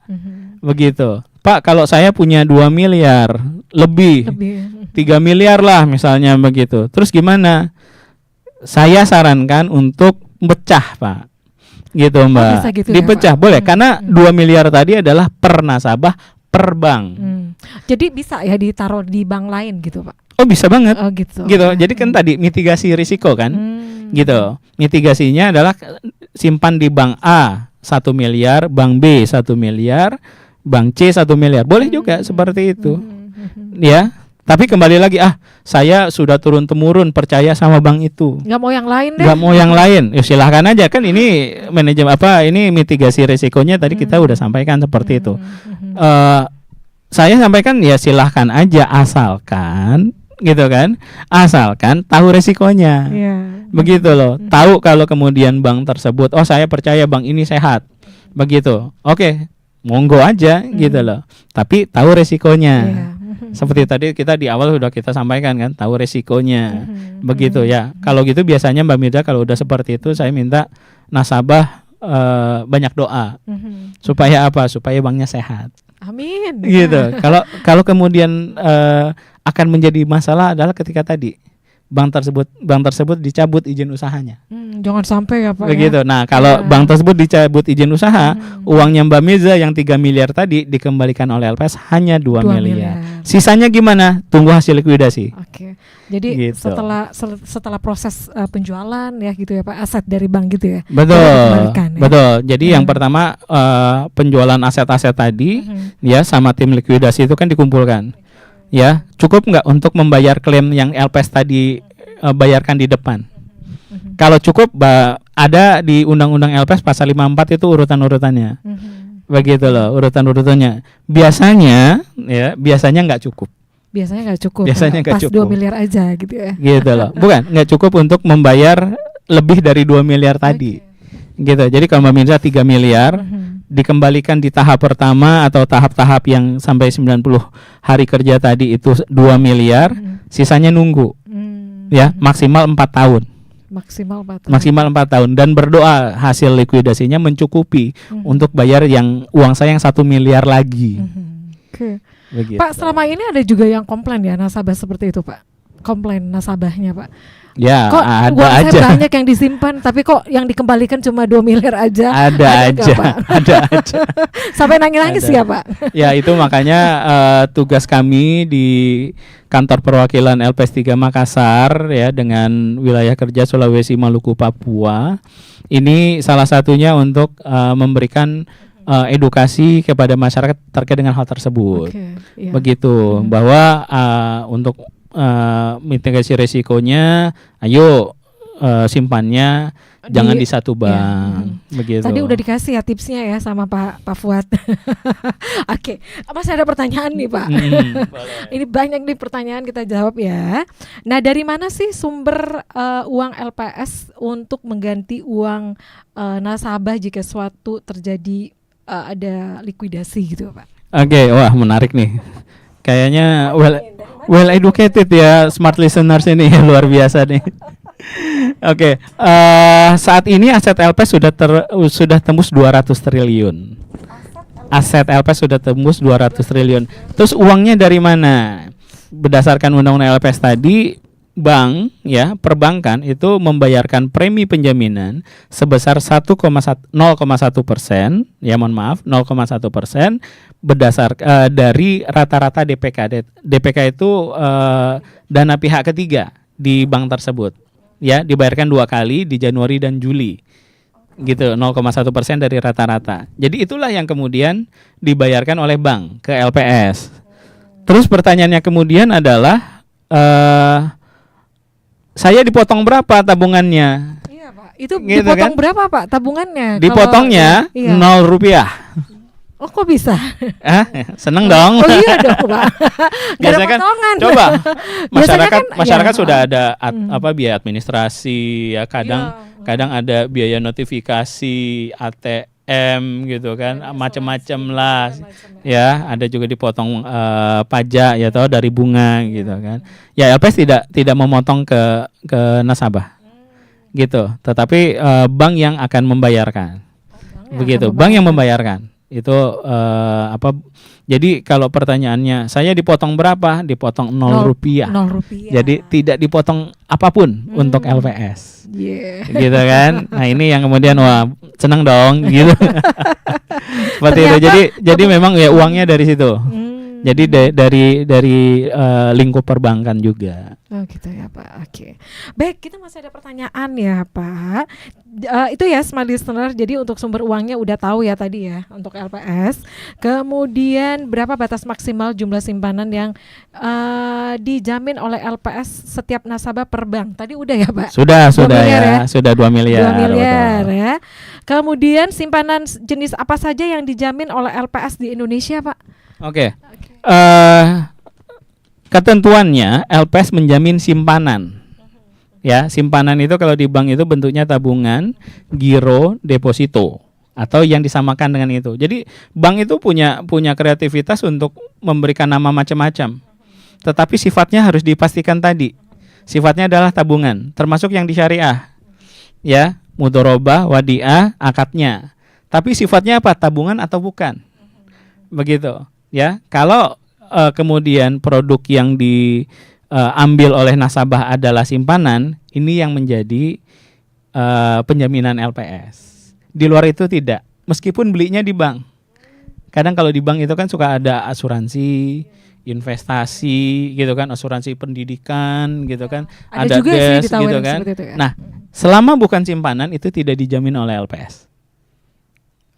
S2: Begitu. Pak, kalau saya punya 2 miliar lebih 3 miliar lah misalnya begitu. Terus gimana? Saya sarankan untuk pecah, Pak. Gitu, Mbak.
S1: Bisa gitu
S2: dipecah
S1: ya, Pak?
S2: boleh, karena 2 miliar tadi adalah per nasabah per bank.
S1: Jadi bisa ya ditaruh di bank lain gitu, Pak?
S2: Oh, bisa banget.
S1: Oh gitu.
S2: Gitu. Jadi kan tadi mitigasi risiko kan. Gitu. Mitigasinya adalah simpan di bank A 1 miliar, bank B 1 miliar, bank C 1 miliar. Boleh juga seperti itu. Ya. Tapi kembali lagi, saya sudah turun-temurun percaya sama bank itu.
S1: Nggak mau yang lain deh.
S2: Nggak mau yang lain. Ya silahkan aja, kan ini manajemen ini mitigasi risikonya tadi kita udah sampaikan seperti itu. Saya sampaikan ya silahkan aja, asalkan gitu kan, asalkan tahu resikonya. Begitu loh. Tahu kalau kemudian bank tersebut, saya percaya bank ini sehat. Begitu. Oke, monggo aja gitu loh. Tapi tahu resikonya. Seperti tadi kita di awal sudah kita sampaikan kan, tahu resikonya. Begitu ya. Kalau gitu biasanya Mbak Mirza kalau udah seperti itu saya minta nasabah banyak doa. Supaya apa? Supaya banknya sehat.
S1: Amin.
S2: Gitu. Kalau kemudian akan menjadi masalah adalah ketika tadi bank tersebut dicabut izin usahanya.
S1: Jangan sampai ya, Pak.
S2: Begitu.
S1: Ya.
S2: Nah, kalau bank tersebut dicabut izin usaha, uangnya Mbak Mirza yang 3 miliar tadi dikembalikan oleh LPS hanya 2 miliar. Sisanya gimana? Tunggu hasil likuidasi.
S1: Oke. Jadi
S2: Gitu.
S1: setelah proses penjualan ya gitu ya, Pak, aset dari bank gitu ya.
S2: Betul.
S1: Dikembalikan, ya.
S2: Betul. Jadi yang pertama penjualan aset-aset tadi ya sama tim likuidasi itu kan dikumpulkan. Ya, cukup nggak untuk membayar klaim yang LPS tadi bayarkan di depan? Kalau cukup, ada di Undang-Undang LPS pasal 54 itu urutan-urutannya. Begitu loh, urutan-urutannya. Biasanya nggak cukup.
S1: Biasanya nggak cukup.
S2: Biasanya nggak
S1: pas
S2: cukup.
S1: 2 miliar aja gitu ya.
S2: Gitu loh. Bukan, nggak cukup untuk membayar lebih dari 2 miliar tadi. Gitu. Jadi kalau Mbak Mirza 3 miliar dikembalikan di tahap pertama atau tahap-tahap yang sampai 90 hari kerja tadi itu 2 miliar, sisanya nunggu. Ya, maksimal 4 tahun.
S1: Maksimal 4 tahun.
S2: Maksimal 4 tahun dan berdoa hasil likuidasinya mencukupi untuk bayar yang uang saya yang 1 miliar lagi.
S1: Oke.
S2: Begitu.
S1: Pak, selama ini ada juga yang komplain ya nasabah seperti itu, Pak. Komplain nasabahnya, Pak.
S2: Ya,
S1: Kok
S2: ada
S1: uang
S2: aja.
S1: saya banyak yang disimpan, tapi kok yang dikembalikan cuma 2 miliar aja?
S2: Ada
S1: nggak,
S2: aja.
S1: Pak?
S2: Ada aja.
S1: Sampai nangis-nangis
S2: Ada.
S1: ya, Pak.
S2: Ya, itu makanya tugas kami di kantor perwakilan LPS 3 Makassar ya dengan wilayah kerja Sulawesi, Maluku, Papua. Ini salah satunya untuk memberikan edukasi kepada masyarakat terkait dengan hal tersebut.
S1: Oke, iya.
S2: Begitu, bahwa untuk mitigasi resikonya, ayo simpannya jangan di satu bank. Begitu.
S1: Tadi udah dikasih ya tipsnya ya sama Pak Fuad. Oke, masih ada pertanyaan nih, Pak.
S2: Boleh.
S1: Ini banyak nih pertanyaan, kita jawab ya. Nah, dari mana sih sumber uang LPS untuk mengganti uang nasabah jika suatu terjadi ada likuidasi gitu, Pak?
S2: Oke, wah menarik nih. Kayaknya well educated ya smart listeners ini luar biasa nih. Oke, saat ini aset LPS sudah tembus 200 triliun. Aset LPS sudah tembus 200 triliun. Terus uangnya dari mana? Berdasarkan undang-undang LPS tadi, bank ya, perbankan itu membayarkan premi penjaminan sebesar 0,1%, ya mohon maaf, 0,1% berdasar dari rata-rata DPK. DPK itu dana pihak ketiga di bank tersebut. Ya, dibayarkan 2 kali di Januari dan Juli. Gitu, 0,1% dari rata-rata. Jadi itulah yang kemudian dibayarkan oleh bank ke LPS. Terus pertanyaannya kemudian adalah saya dipotong berapa tabungannya?
S1: Iya, Pak. Itu
S2: Gitu
S1: dipotong
S2: kan?
S1: berapa, Pak, tabungannya?
S2: Dipotongnya
S1: Kalau, iya.
S2: 0 rupiah.
S1: Oh, kok bisa?
S2: Seneng dong.
S1: Oh iya dong, Pak. Nggak ada
S2: Biasanya kan,
S1: potongan.
S2: coba
S1: Biasanya
S2: masyarakat
S1: ya,
S2: sudah ada biaya administrasi ya, kadang ada biaya notifikasi ATM gitu kan, macam-macam lah ya, ada juga dipotong pajak ya toh dari bunga gitu kan. Ya, LPS tidak memotong ke nasabah gitu, tetapi bank yang akan membayarkan. Begitu, bank yang membayarkan itu jadi kalau pertanyaannya saya dipotong berapa, dipotong 0 rupiah.
S1: 0 rupiah.
S2: Jadi tidak dipotong apapun untuk LPS.
S1: Yeah.
S2: Gitu kan. Nah, ini yang kemudian wah senang dong gitu. Seperti itu. Jadi memang ya uangnya dari situ. Jadi dari lingkup perbankan juga.
S1: Oh gitu ya, Pak. Oke. Baik, kita masih ada pertanyaan ya, Pak. Itu ya smart listener. Jadi untuk sumber uangnya udah tahu ya tadi ya untuk LPS. Kemudian berapa batas maksimal jumlah simpanan yang dijamin oleh LPS setiap nasabah per bank? Tadi udah ya, Pak?
S2: Sudah
S1: miliar
S2: ya. Sudah 2 miliar.
S1: 2 miliar
S2: betul.
S1: ya. Kemudian simpanan jenis apa saja yang dijamin oleh LPS di Indonesia, Pak?
S2: Oke. Ketentuannya LPS menjamin simpanan. Ya, simpanan itu kalau di bank itu bentuknya tabungan, giro, deposito atau yang disamakan dengan itu. Jadi bank itu punya kreativitas untuk memberikan nama macam-macam. Tetapi sifatnya harus dipastikan tadi. Sifatnya adalah tabungan, termasuk yang di syariah. Ya, mudharabah, wadiah, akadnya. Tapi sifatnya apa? Tabungan atau bukan? Begitu. Ya, kalau kemudian produk yang diambil oleh nasabah adalah simpanan, ini yang menjadi penjaminan LPS. Di luar itu tidak, meskipun belinya di bank. Kadang kalau di bank itu kan suka ada asuransi, investasi, gitu kan, asuransi pendidikan, gitu kan,
S1: Ada juga sih
S2: des,
S1: ditawarin
S2: gitu kan.
S1: seperti itu ya.
S2: Nah, selama bukan simpanan itu tidak dijamin oleh LPS.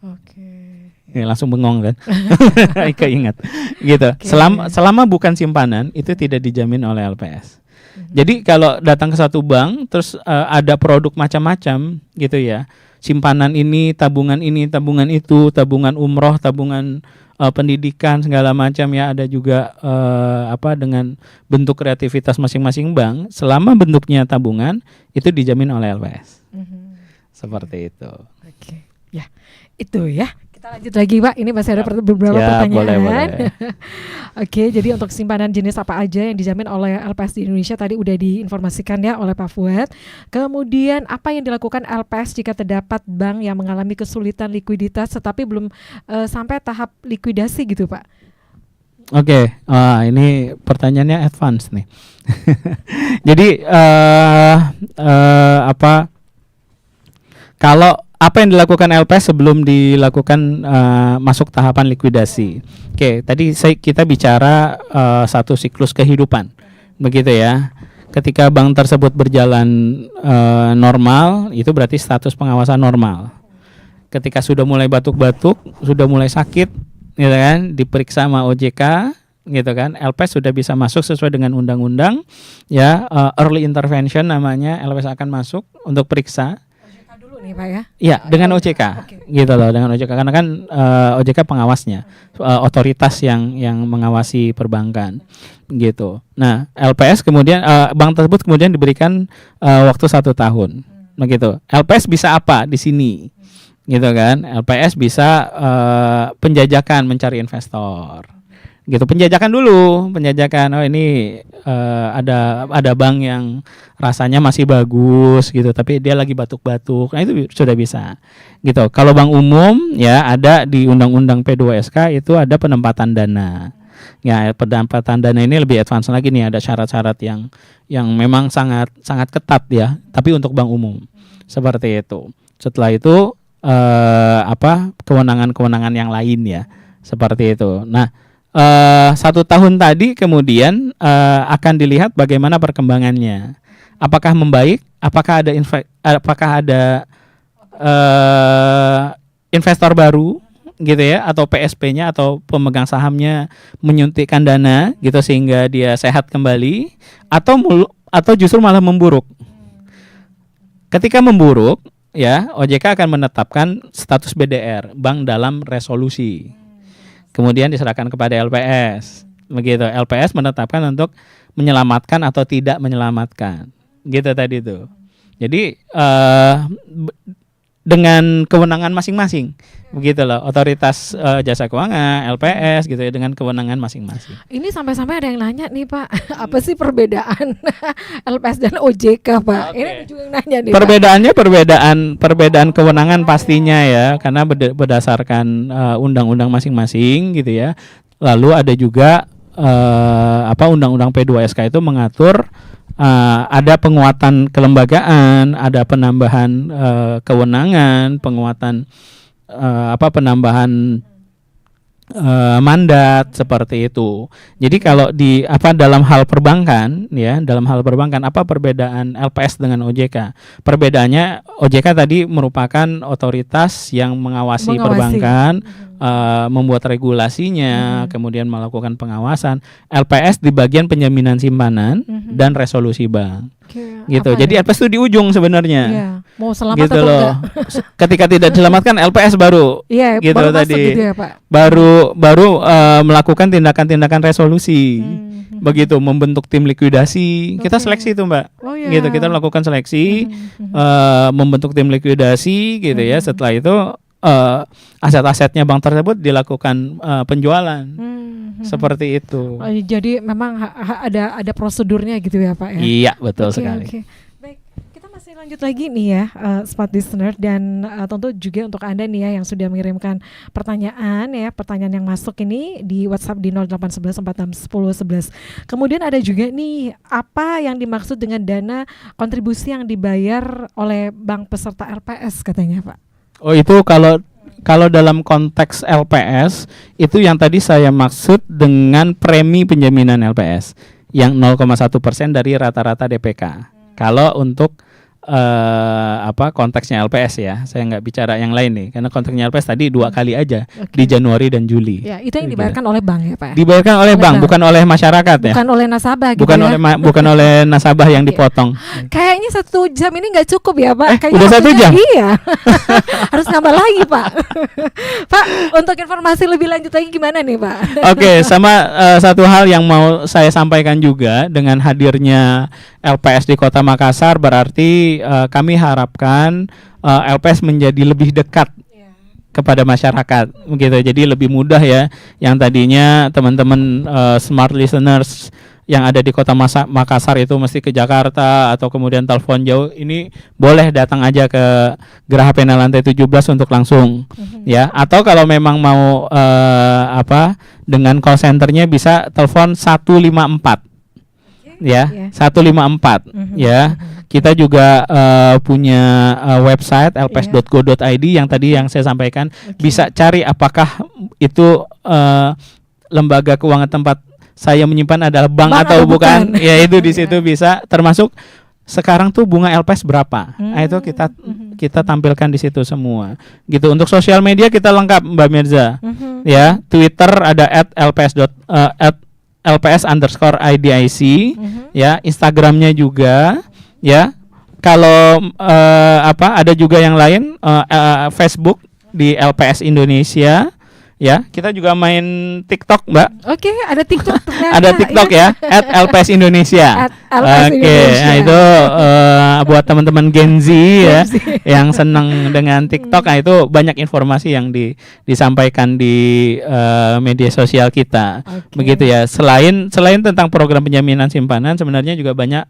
S1: Oke.
S2: Ya, langsung bengong kan. Keingat gitu.
S1: Oke.
S2: Selama bukan simpanan itu tidak dijamin oleh LPS. Jadi kalau datang ke satu bank terus ada produk macam-macam gitu ya. Simpanan ini, tabungan itu, tabungan umroh, tabungan pendidikan segala macam ya, ada juga dengan bentuk kreativitas masing-masing bank, selama bentuknya tabungan itu dijamin oleh LPS. Seperti itu.
S1: Oke. Ya, itu ya. Kita lanjut lagi, Pak. Ini masih ada beberapa
S2: Ya,
S1: pertanyaan.
S2: boleh.
S1: Oke, jadi untuk simpanan jenis apa aja yang dijamin oleh LPS di Indonesia tadi udah diinformasikan ya oleh Pak Fuad. Kemudian apa yang dilakukan LPS jika terdapat bank yang mengalami kesulitan likuiditas tetapi belum sampai tahap likuidasi gitu, Pak?
S2: Oke, ini pertanyaannya advance nih. Jadi kalau apa yang dilakukan LPS sebelum dilakukan masuk tahapan likuidasi? Oke, tadi kita bicara satu siklus kehidupan, begitu ya. Ketika bank tersebut berjalan normal, itu berarti status pengawasan normal. Ketika sudah mulai batuk-batuk, sudah mulai sakit, gitu kan, diperiksa sama OJK, gitu kan, LPS sudah bisa masuk sesuai dengan undang-undang, ya, early intervention namanya, LPS akan masuk untuk periksa.
S1: Nih, Pak ya.
S2: Iya, dengan OJK, gitu loh, dengan OJK, karena kan OJK pengawasnya, otoritas yang mengawasi perbankan, gitu. Nah, LPS kemudian bank tersebut kemudian diberikan waktu 1 tahun, begitu. LPS bisa apa di sini, gitu kan? LPS bisa penjajakan, mencari investor, gitu. Penjajakan dulu, oh ini ada bank yang rasanya masih bagus gitu, tapi dia lagi batuk-batuk, nah itu sudah bisa, gitu. Kalau bank umum ya ada di Undang-Undang P2SK itu ada penempatan dana. Ya, penempatan dana ini lebih advance lagi nih, ada syarat-syarat yang memang sangat ketat ya, tapi untuk bank umum seperti itu. Setelah itu kewenangan-kewenangan yang lain ya, seperti itu. Nah, 1 tahun tadi kemudian akan dilihat bagaimana perkembangannya, apakah membaik, apakah ada investor baru, gitu ya, atau PSP-nya atau pemegang sahamnya menyuntikkan dana, gitu, sehingga dia sehat kembali, atau justru malah memburuk. Ketika memburuk, ya, OJK akan menetapkan status BDR, bank dalam resolusi. Kemudian diserahkan kepada LPS, begitu. LPS menetapkan untuk menyelamatkan atau tidak menyelamatkan, gitu tadi tuh. Jadi dengan kewenangan masing-masing, begitu loh. Otoritas jasa keuangan, LPS, gitu ya, dengan kewenangan masing-masing.
S1: Ini sampai-sampai ada yang nanya nih, Pak, apa sih perbedaan LPS dan OJK, Pak?
S2: Okay.
S1: Ini ada juga yang nanya nih,
S2: Perbedaannya perbedaan kewenangan pastinya ya, karena berdasarkan undang-undang masing-masing, gitu ya. Lalu ada juga Undang-Undang P2SK itu mengatur ada penguatan kelembagaan, ada penambahan kewenangan, penguatan penambahan mandat, seperti itu. Jadi kalau dalam hal perbankan ya, apa perbedaan LPS dengan OJK? Perbedaannya, OJK tadi merupakan otoritas yang mengawasi. Perbankan, membuat regulasinya, kemudian melakukan pengawasan. LPS di bagian penjaminan simpanan dan resolusi bank. Gitu. Jadi LPS itu di ujung sebenarnya.
S1: Iya. Mau selamat
S2: gitu
S1: atau
S2: loh.
S1: enggak?
S2: Ketika tidak diselamatkan, LPS baru.
S1: Iya,
S2: gitu
S1: baru
S2: tadi.
S1: masuk gitu ya, Pak.
S2: Baru melakukan tindakan-tindakan resolusi. Begitu, membentuk tim likuidasi. Kita seleksi itu, Mbak.
S1: Oh, iya.
S2: Gitu, kita melakukan seleksi, membentuk tim likuidasi, gitu ya. Setelah itu aset-asetnya bank tersebut dilakukan penjualan. Seperti itu.
S1: Oh, jadi memang ada prosedurnya gitu ya, Pak ya.
S2: Iya, betul sekali.
S1: Oke. Baik, kita masih lanjut lagi nih ya, Smart Listener, dan tentu juga untuk Anda nih ya yang sudah mengirimkan pertanyaan yang masuk ini di WhatsApp di 0811 Kemudian ada juga nih, apa yang dimaksud dengan dana kontribusi yang dibayar oleh bank peserta LPS katanya, Pak?
S2: Oh, itu kalau dalam konteks LPS itu yang tadi saya maksud dengan premi penjaminan LPS yang 0,1% dari rata-rata DPK. Kalau untuk konteksnya LPS ya. Saya nggak bicara yang lain nih, karena konteksnya LPS tadi 2 kali aja
S1: Oke.
S2: di Januari dan Juli.
S1: Ya, itu yang dibayarkan oleh bank ya Pak.
S2: Dibayarkan oleh
S1: Oleh
S2: bank,
S1: bank.
S2: bukan oleh masyarakat ya.
S1: Bukan oleh nasabah gitu
S2: Bukan
S1: ya.
S2: oleh bukan oleh nasabah yang
S1: Iya.
S2: dipotong.
S1: Kayaknya 1 jam ini nggak cukup ya Pak. Kayaknya
S2: udah 1
S1: waktunya-
S2: jam?
S1: Iya. Harus nambah lagi Pak. Pak, untuk informasi lebih lanjut lagi gimana nih Pak?
S2: Oke, sama satu hal yang mau saya sampaikan juga dengan hadirnya LPS di Kota Makassar, berarti kami harapkan LPS menjadi lebih dekat kepada masyarakat, begitu. Jadi lebih mudah ya. Yang tadinya teman-teman smart listeners yang ada di Kota Makassar itu mesti ke Jakarta atau kemudian telepon jauh, ini boleh datang aja ke Geraha Pena lantai 17 untuk langsung ya. Atau kalau memang mau dengan call centernya bisa telepon 154 ya, 154 ya. Kita juga punya website lps.go.id yang tadi yang saya sampaikan. Bisa cari apakah itu lembaga keuangan tempat saya menyimpan adalah bank atau bukan. Ya, itu di situ bisa, termasuk sekarang tuh bunga LPS berapa. Nah, itu kita tampilkan di situ semua. Gitu. Untuk sosial media kita lengkap Mbak Mirza. Ya, Twitter ada @lps_IDIC, ya, Instagramnya juga, ya. Kalau ada juga yang lain, Facebook di LPS Indonesia. Ya, kita juga main TikTok, Mbak.
S1: Oke, ada TikTok ternyata.
S2: Ada TikTok ya, @LPS Indonesia.
S1: LPS
S2: Oke,
S1: Indonesia.
S2: nah itu buat teman-teman Gen Z ya,
S1: Gen Z.
S2: yang senang dengan TikTok. Nah, itu banyak informasi yang disampaikan di media sosial kita.
S1: Oke.
S2: Begitu ya. Selain tentang program penjaminan simpanan, sebenarnya juga banyak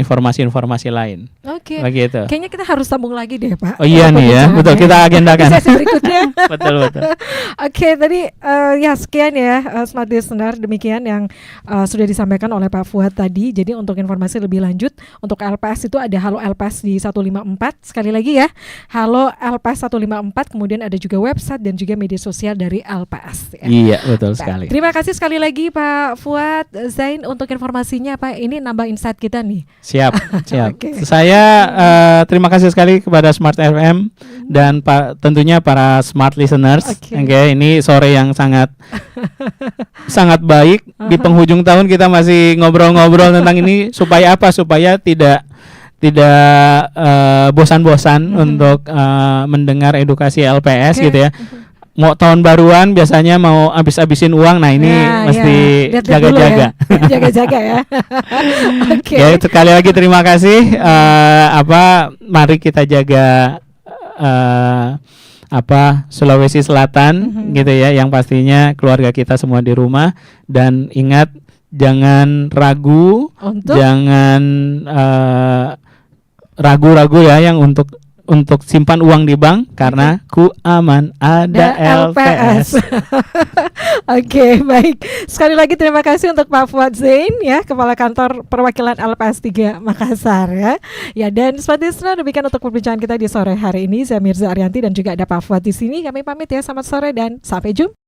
S2: informasi-informasi lain.
S1: Oke.
S2: Begitu.
S1: Kayaknya kita harus sambung lagi deh Pak.
S2: Oh iya nih ya,
S1: Perbincangannya.
S2: betul, kita agendakan.
S1: Di sesi berikutnya.
S2: Betul.
S1: Oke, tadi ya sekian ya Smart Listener, demikian yang sudah disampaikan oleh Pak Fuad tadi. Jadi untuk informasi lebih lanjut untuk LPS itu ada Halo LPS di 154. Sekali lagi ya, Halo LPS 154. Kemudian ada juga website dan juga media sosial dari LPS ya.
S2: Iya, betul
S1: Baik,
S2: sekali.
S1: terima kasih sekali lagi Pak Fuad Zain untuk informasinya Pak. Ini nambah insight kita nih.
S2: Siap.
S1: Oke.
S2: Saya terima kasih sekali kepada Smart FM dan tentunya para smart listeners.
S1: Oke.
S2: Oke, ini sore yang sangat baik. Di penghujung tahun kita masih ngobrol-ngobrol tentang ini supaya apa? Supaya tidak bosan-bosan untuk mendengar edukasi LPS
S1: Oke.
S2: gitu ya. Mau tahun baruan biasanya mau habis-habisin uang, nah ini mesti
S1: Lihat-lihat
S2: jaga-jaga.
S1: dulu ya. Jaga-jaga ya. Oke.
S2: Ya, sekali lagi terima kasih. Mari kita jaga Sulawesi Selatan gitu ya. Yang pastinya keluarga kita semua di rumah, dan ingat jangan ragu,
S1: Untuk
S2: jangan ragu-ragu ya yang untuk simpan uang di bank, karena ku aman ada LPS.
S1: Oke, baik. Sekali lagi terima kasih untuk Pak Fuad Zain ya, Kepala Kantor Perwakilan LPS 3 Makassar ya. Ya, dan Smart Listener, demikian untuk perbincangan kita di sore hari ini. Saya Mirza Arianti dan juga ada Pak Fuad di sini. Kami pamit ya, selamat sore dan sampai jumpa.